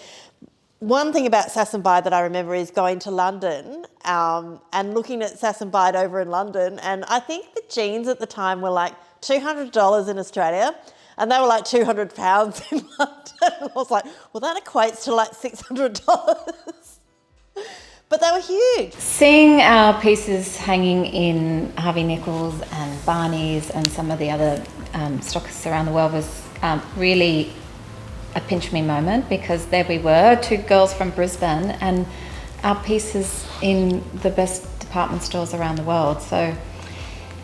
one thing about Sass Bide that I remember is going to London and looking at Sass Bide over in London, and I think the jeans at the time were like $200 in Australia, and they were like £200 in London. I was like, well, that equates to like $600. But they were huge. Seeing our pieces hanging in Harvey Nichols and Barney's and some of the other stockists around the world was really a pinch me moment, because there we were, two girls from Brisbane, and our pieces in the best department stores around the world. So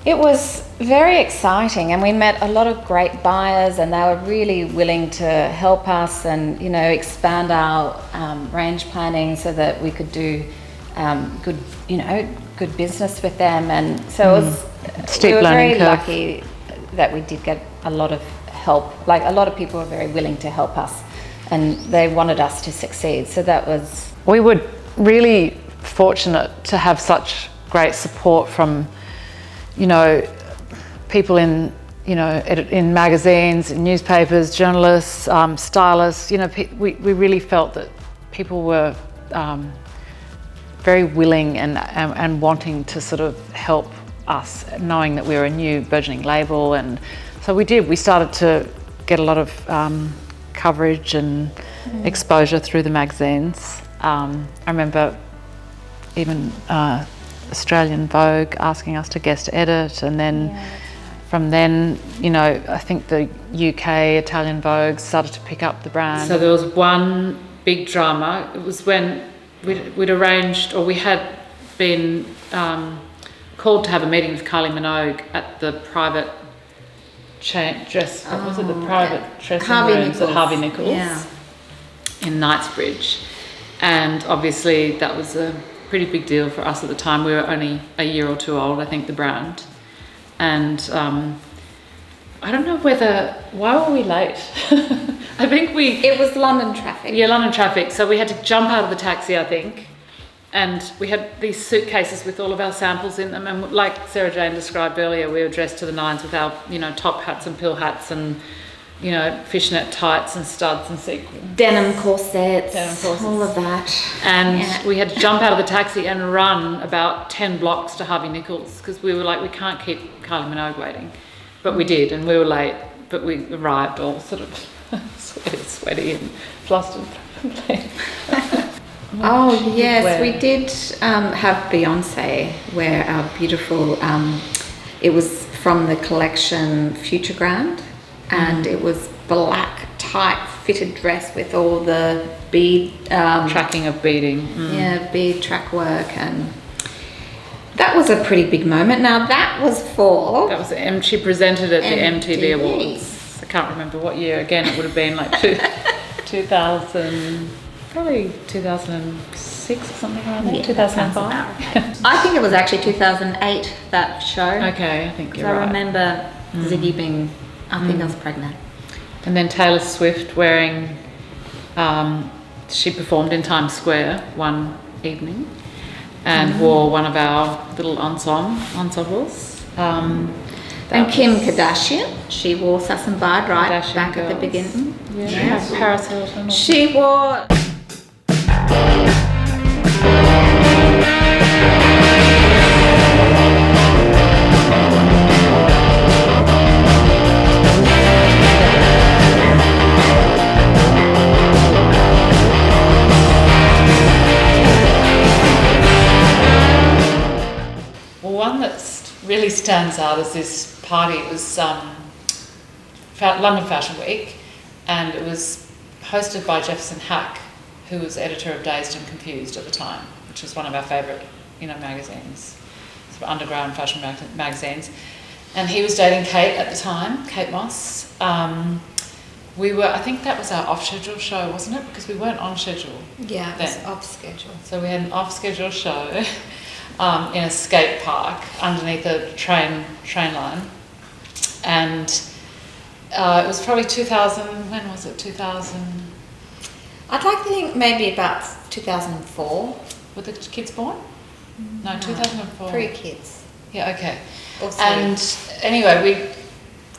it was very exciting, and we met a lot of great buyers, and they were really willing to help us and, you know, expand our range planning so that we could do good business with them. And so it was, we were very lucky that we did get a lot of help. Like, a lot of people were very willing to help us, and they wanted us to succeed. So that was... We were really fortunate to have such great support from, you know, people in, you know, in magazines, in newspapers, journalists, stylists. You know, we really felt that people were very willing and wanting to sort of help us, knowing that we were a new burgeoning label. And so we started to get a lot of coverage and exposure through the magazines. I remember even Australian Vogue asking us to guest edit, and then from then, you know, I think the UK Italian Vogue started to pick up the brand. So there was one big drama. It was when we'd arranged, or we had been called to have a meeting with Kylie Minogue at the private what was it? The private dressing rooms at Harvey Nichols in Knightsbridge. And obviously that was a pretty big deal for us at the time. We were only a year or two old, I think, the brand. And I don't know why were we late? I think it was London traffic. Yeah, London traffic. So we had to jump out of the taxi, I think. And we had these suitcases with all of our samples in them. And like Sarah Jane described earlier, we were dressed to the nines with our, top hats and pill hats and, fishnet tights and studs and sequins. Denim corsets, all of that. And we had to jump out of the taxi and run about 10 blocks to Harvey Nichols because we were like, we can't keep Kylie Minogue waiting. But we did, and we were late, but we arrived all sort of sweaty and flustered. Oh yes, we did have Beyonce wear our beautiful, it was from the collection Future Grand, and it was black, tight, fitted dress with all the bead... tracking of beading. Yeah, bead track work, and that was a pretty big moment. Now that was for... She presented at the MTV Awards. I can't remember what year. Again, it would have been like 2000... Probably 2006 or something like that, 2005. I think it was actually 2008, that show. Okay, I think you're right. I remember Ziggy being, I think I was pregnant. And then Taylor Swift wearing, she performed in Times Square one evening and wore one of our little ensembles. And Kim Kardashian, she wore Sass Bide right back at the beginning. Yeah. Paris Hilton. She wore... Well, one that really stands out is this party. It was London Fashion Week, and it was hosted by Jefferson Hack, who was editor of Dazed and Confused at the time, which was one of our favourite, magazines, sort of underground fashion magazines. And he was dating Kate at the time, Kate Moss. I think that was our off-schedule show, wasn't it? Because we weren't on schedule. Yeah, it was off-schedule. So we had an off-schedule show in a skate park underneath a train line. And it was probably 2000, when was it, 2000? I'd like to think maybe about 2004. Were the kids born? No, 2004. 3 kids. Yeah, okay. Also, and anyway,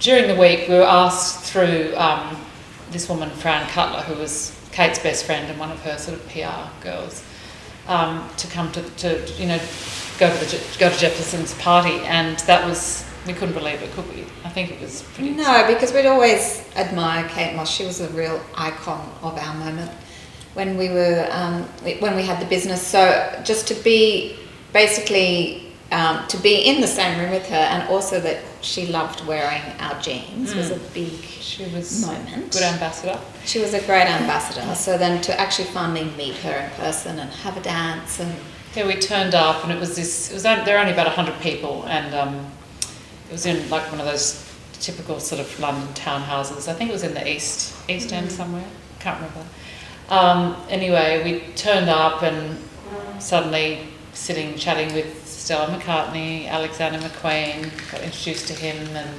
during the week we were asked through this woman, Fran Cutler, who was Kate's best friend and one of her sort of PR girls, to come to go to Jefferson's party, and that was, we couldn't believe it, could we? I think it was pretty... No, because we'd always admired Kate Moss. She was a real icon of our moment when we were when we had the business. So just to be basically to be in the same room with her, and also that she loved wearing our jeans was a big moment. Good ambassador. She was a great ambassador. So then to actually finally meet her in person and have a dance and... Yeah, we turned up, and there were only about 100 people, and it was in like one of those typical sort of London townhouses. I think it was in the East End somewhere. Can't remember. Anyway, we turned up and suddenly chatting with Stella McCartney, Alexander McQueen, got introduced to him, and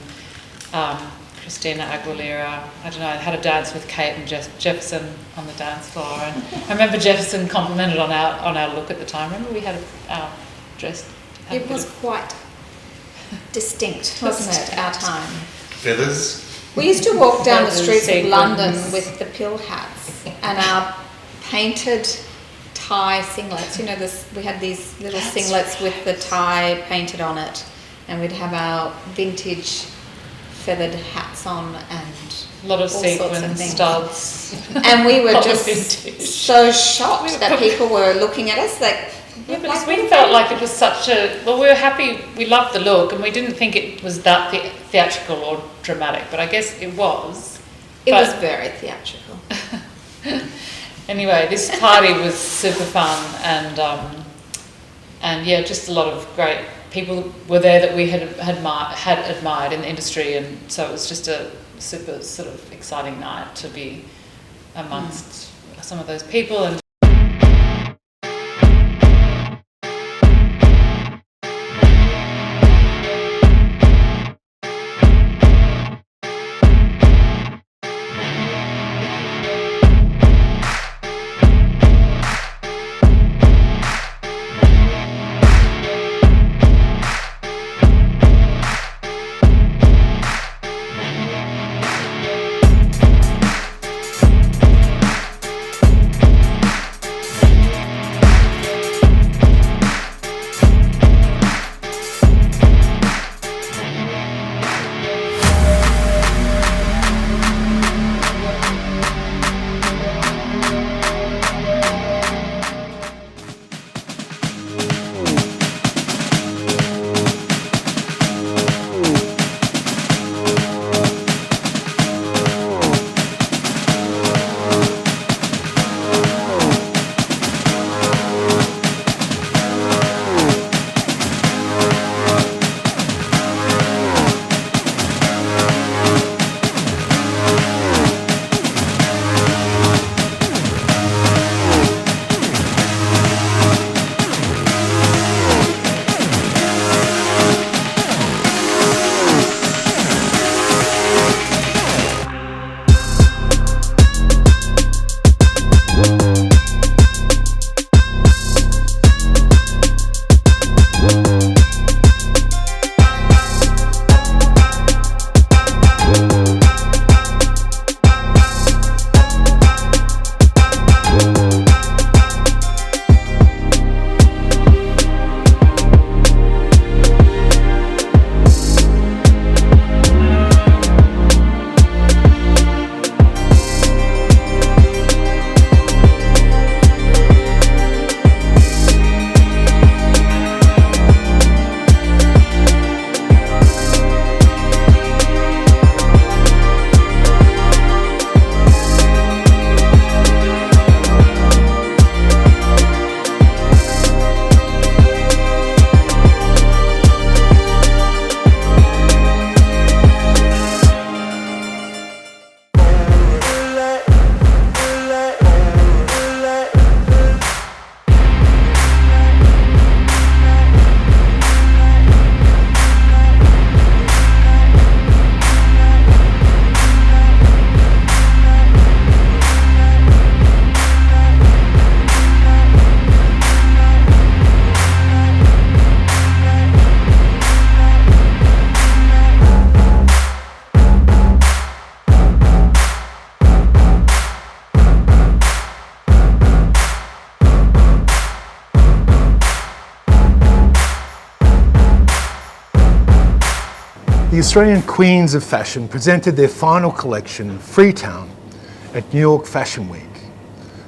Christina Aguilera. I don't know, I had a dance with Kate and Jefferson on the dance floor. And I remember Jefferson complimented on our look at the time. Remember we had our dress? It was quite distinct, wasn't it, our time? Feathers. We used to walk down the streets of London with the pill hats and our painted tie singlets. We had these little singlets with the tie painted on it, and we'd have our vintage feathered hats on and a lot of all sequins, sorts of things. Studs. And we were just so shocked that people were looking at us like... Yeah, but we felt like it was such a... Well, we were happy, we loved the look, and we didn't think it was that theatrical or dramatic, but I guess it was. It was very theatrical. Anyway, this party was super fun, and yeah, just a lot of great people were there that we had admired in the industry, and so it was just a super sort of exciting night to be amongst some of those people. And The Australian queens of fashion presented their final collection, Freetown, at New York Fashion Week.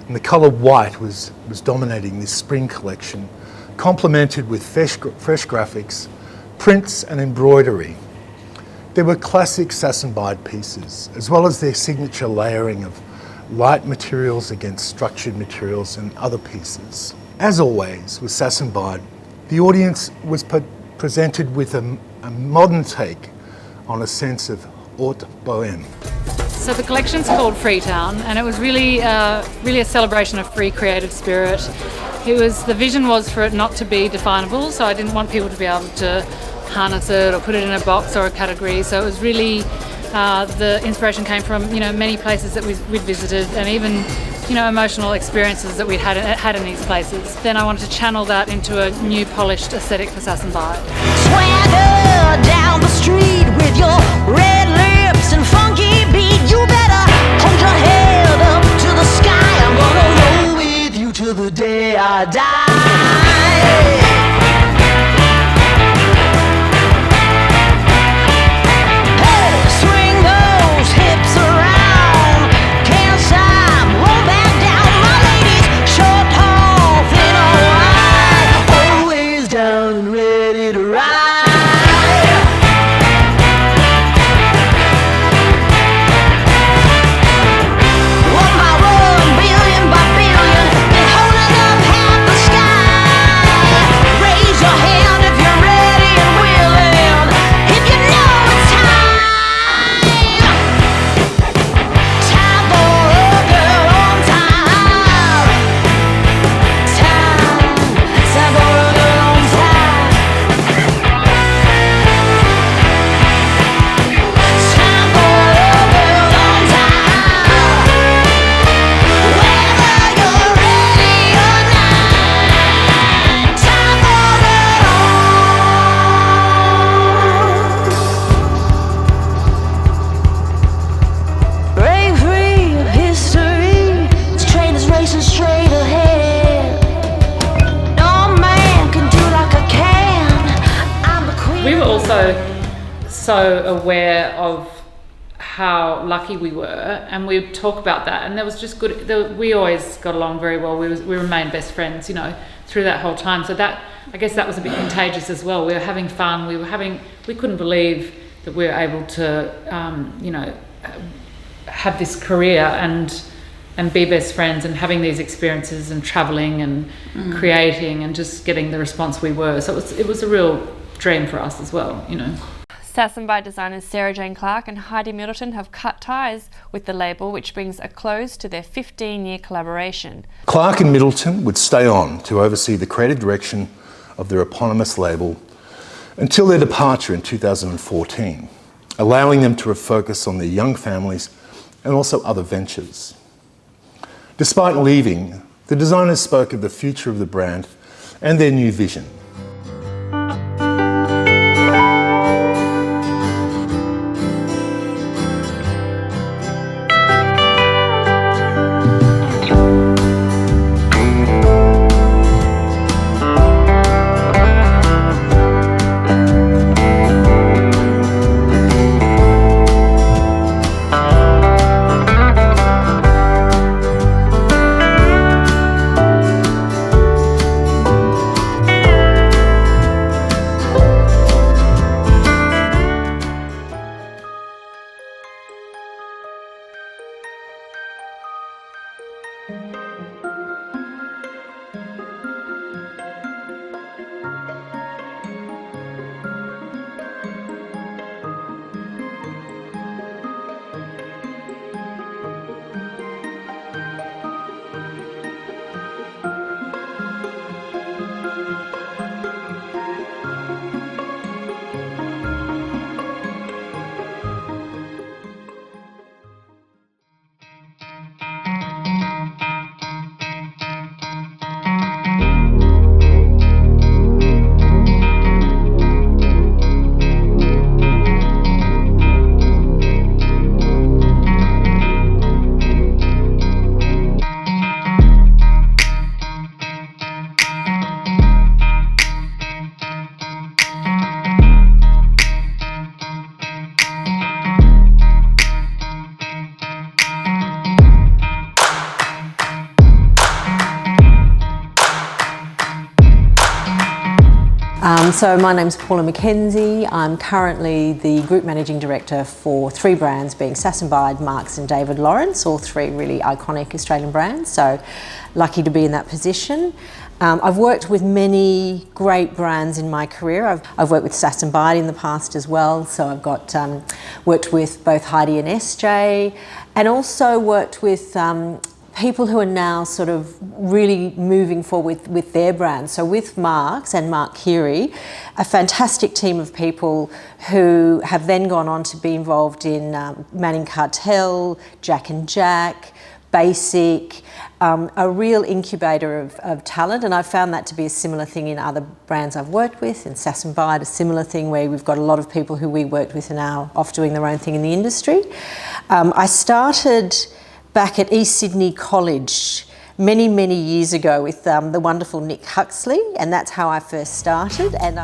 And the colour white was dominating this spring collection, complemented with fresh graphics, prints and embroidery. There were classic Sass Bide pieces, as well as their signature layering of light materials against structured materials and other pieces. As always with Sass Bide, the audience was presented with a modern take on a sense of haute bohème. So the collection's called Freetown, and it was really a celebration of free creative spirit. The vision was for it not to be definable, so I didn't want people to be able to harness it or put it in a box or a category. So it was really, the inspiration came from many places that we'd visited, and even emotional experiences that we'd had in these places. Then I wanted to channel that into a new polished aesthetic for Sass Bide. Swagger down the street with your red lips and funky beat. You better hold your head up to the sky. I'm gonna roll with you till the day I die. One by one, billion by billion. so aware of how lucky we were, and we would talk about that, and there was just good. We always got along very well. We remained best friends, you know, through that whole time. So that, I guess, that was a bit contagious as well. We were having fun. We couldn't believe that we were able to, you know, have this career and be best friends and having these experiences and traveling and creating and just getting the response we were. So it was a real dream for us as well, you know. Sass Bide designers Sarah Jane Clarke and Heidi Middleton have cut ties with the label, which brings a close to their 15-year collaboration. Clarke and Middleton would stay on to oversee the creative direction of their eponymous label until their departure in 2014, allowing them to refocus on their young families and also other ventures. Despite leaving, the designers spoke of the future of the brand and their new vision. So my name's Paula McKenzie. I'm currently the Group Managing Director for 3 brands, being Sass Bide, Marks and David Lawrence, all 3 really iconic Australian brands, so lucky to be in that position. I've worked with many great brands in my career. I've worked with Sass Bide in the past as well, so I've got worked with both Heidi and SJ, and also worked with people who are now sort of really moving forward with their brands. So with Marks and Mark Keary, a fantastic team of people who have then gone on to be involved in Manning Cartel, Jack and Jack, Basic, a real incubator of talent, and I've found that to be a similar thing in other brands I've worked with. In Sass Bide, a similar thing where we've got a lot of people who we worked with are now off doing their own thing in the industry. I started back at East Sydney College many, many years ago with the wonderful Nick Huxley, and that's how I first started. And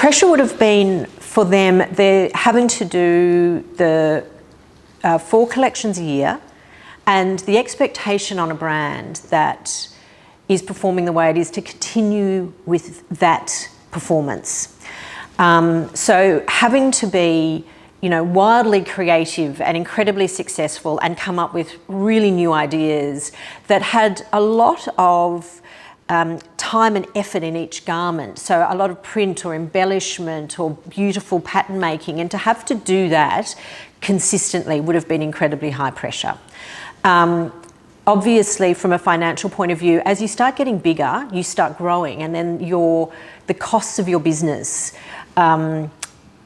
pressure would have been for them, they're having to do the 4 collections a year, and the expectation on a brand that is performing the way it is to continue with that performance. So having to be, you know, wildly creative and incredibly successful and come up with really new ideas that had a lot of time and effort in each garment. So a lot of print or embellishment or beautiful pattern making, and to have to do that consistently would have been incredibly high pressure. Obviously, from a financial point of view, as you start getting bigger, you start growing, and then the costs of your business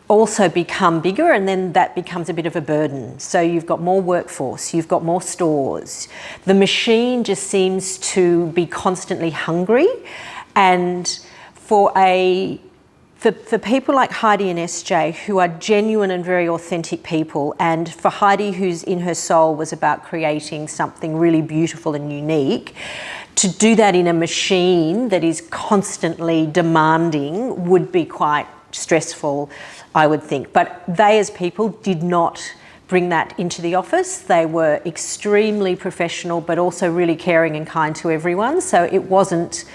also become bigger, and then that becomes a bit of a burden. So you've got more workforce, you've got more stores. The machine just seems to be constantly hungry, and for people like Heidi and SJ, who are genuine and very authentic people, and for Heidi, who's in her soul was about creating something really beautiful and unique, to do that in a machine that is constantly demanding would be quite stressful, I would think. But they as people did not bring that into the office. They were extremely professional, but also really caring and kind to everyone. So it wasn't,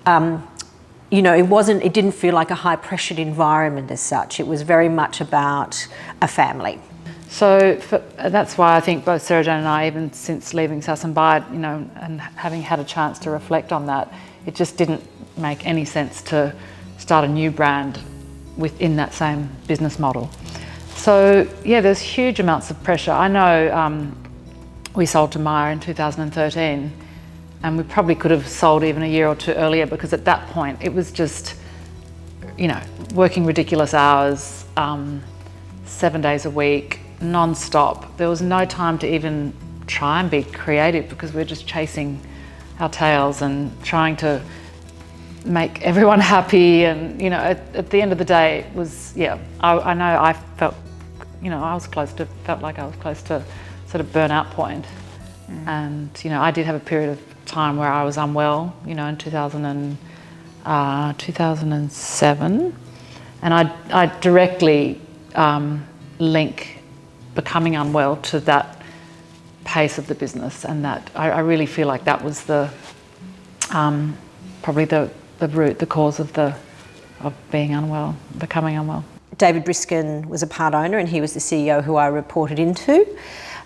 you know, it didn't feel like a high pressured environment as such. It was very much about a family. So that's why I think both Sarah Jane and I, even since leaving Sass Bide, you know, and having had a chance to reflect on that, it just didn't make any sense to start a new brand within that same business model. So yeah, there's huge amounts of pressure. I know we sold to Myer in 2013, and we probably could have sold even a year or two earlier, because at that point it was just, you know, working ridiculous hours, 7 days a week, non-stop. There was no time to even try and be creative, because we were just chasing our tails and trying to make everyone happy. And, you know, at the end of the day, it was, yeah, I know I felt, you know, felt like I was close to sort of burnout point. And, you know, I did have a period of time where I was unwell, you know, in 2007. And I directly link becoming unwell to that pace of the business, and that I really feel like that was the probably the root, the cause of being unwell, becoming unwell. David Briskin was a part owner, and he was the CEO who I reported into.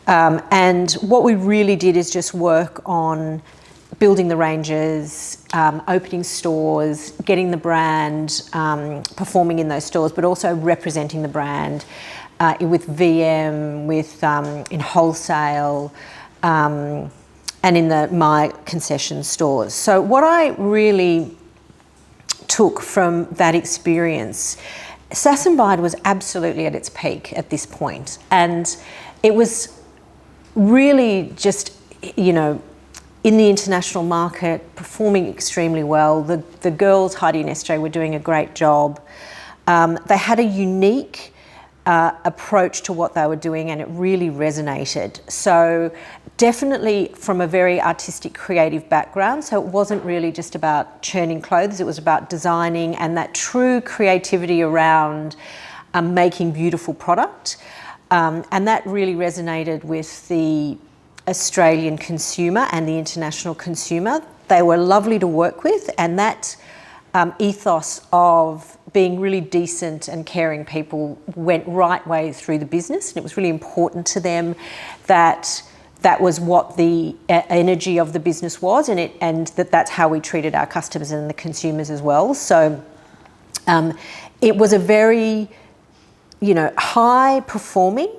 And what we really did is just work on building the ranges, opening stores, getting the brand performing in those stores, but also representing the brand with VM, in wholesale, and in my concession stores. So what I really took from that experience, Sass Bide was absolutely at its peak at this point, and it was really just, you know, in the international market, performing extremely well. The girls, Heidi and SJ, were doing a great job. They had a unique approach to what they were doing, and it really resonated. So definitely from a very artistic, creative background. So it wasn't really just about churning clothes, it was about designing and that true creativity around making beautiful product. And that really resonated with the Australian consumer and the international consumer. They were lovely to work with, and that ethos of being really decent and caring people went right way through the business, and it was really important to them that that was what the energy of the business was, and that's how we treated our customers and the consumers as well. So it was a very, you know, high performing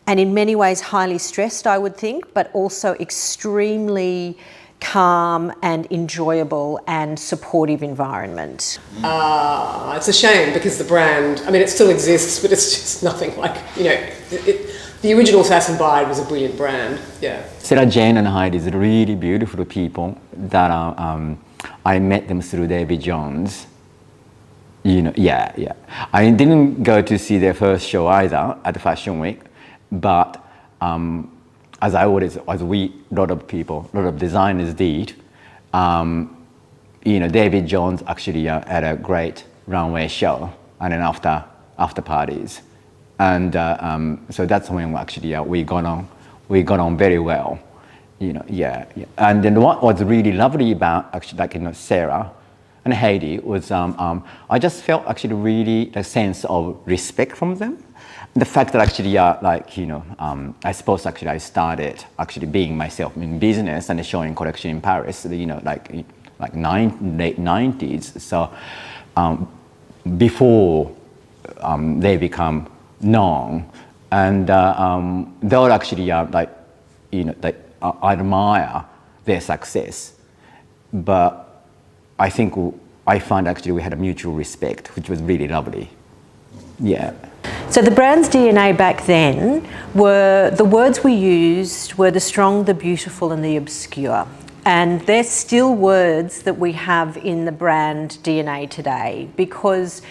and in many ways highly stressed, I would think, but also extremely calm and enjoyable and supportive environment. It's a shame, because the brand, I mean, it still exists, but it's just nothing like, you know, the original Sass Bide was a brilliant brand, yeah. Sarah Jane and Heidi is really beautiful people that I met them through David Jones. You know, yeah. I didn't go to see their first show either at the Fashion Week, but as a lot of designers did, you know, David Jones actually had a great runway show and then after parties. And so that's when actually we got on very well. And then what was really lovely about actually Sarah and Heidi was I just felt actually really a sense of respect from them. The fact that actually I suppose actually I started actually being myself in business and showing collection in Paris, like late 90s. So before they become known, and they were actually I admire their success, but I think I found actually we had a mutual respect, which was really lovely. Yeah. So the brand's DNA back then were, the words we used were the strong, the beautiful and the obscure. And they're still words that we have in the brand DNA today because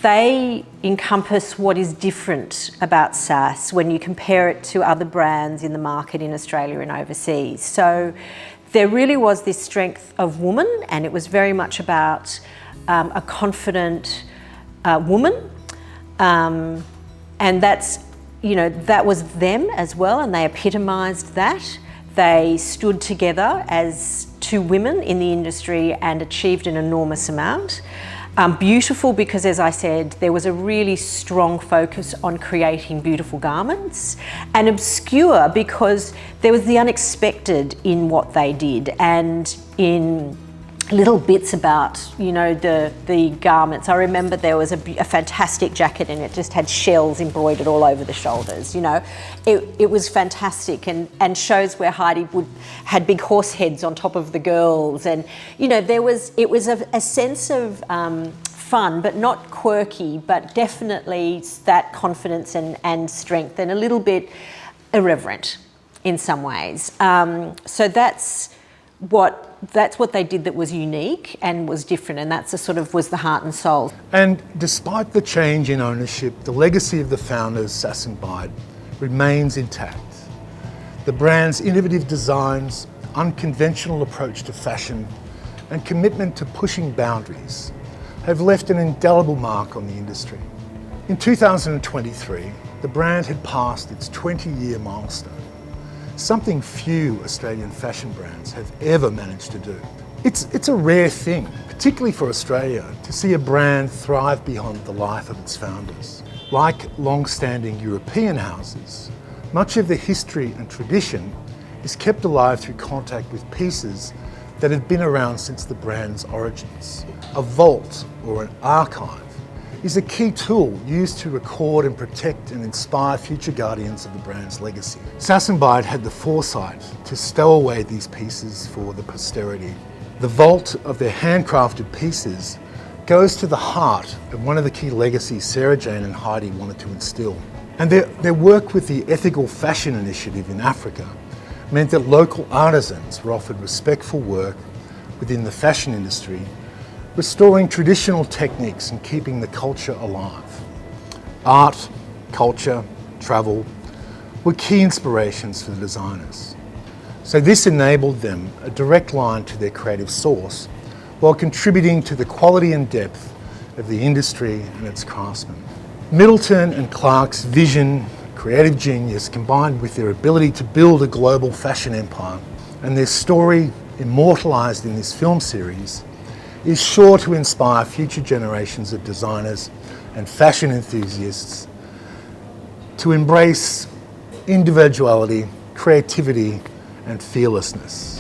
they encompass what is different about Sass when you compare it to other brands in the market in Australia and overseas. So there really was this strength of woman, and it was very much about a confident woman. And that's, that was them as well, and they epitomised that. They stood together as two women in the industry and achieved an enormous amount. Beautiful because, as I said, there was a really strong focus on creating beautiful garments, and obscure because there was the unexpected in what they did and in little bits about, the garments. I remember there was a fantastic jacket and it just had shells embroidered all over the shoulders, It was fantastic and shows where Heidi had big horse heads on top of the girls, and, it was a sense of fun, but not quirky, but definitely that confidence and strength, and a little bit irreverent in some ways. So that's what they did that was unique and was different, and that's was the heart and soul. And despite the change in ownership, the legacy of the founders, Sass and Bide, remains intact. The brand's innovative designs, unconventional approach to fashion, and commitment to pushing boundaries have left an indelible mark on the industry. In 2023, the brand had passed its 20-year milestone, something few Australian fashion brands have ever managed to do. It's a rare thing, particularly for Australia, to see a brand thrive beyond the life of its founders. Like long-standing European houses, much of the history and tradition is kept alive through contact with pieces that have been around since the brand's origins. A vault or an archive is a key tool used to record and protect and inspire future guardians of the brand's legacy. Sass and Bide had the foresight to stow away these pieces for the posterity. The vault of their handcrafted pieces goes to the heart of one of the key legacies Sarah Jane and Heidi wanted to instill. And their work with the Ethical Fashion Initiative in Africa meant that local artisans were offered respectful work within the fashion industry, restoring traditional techniques and keeping the culture alive. Art, culture, travel were key inspirations for the designers. So this enabled them a direct line to their creative source while contributing to the quality and depth of the industry and its craftsmen. Middleton and Clark's vision, creative genius, combined with their ability to build a global fashion empire, and their story, immortalised in this film series, is sure to inspire future generations of designers and fashion enthusiasts to embrace individuality, creativity and fearlessness.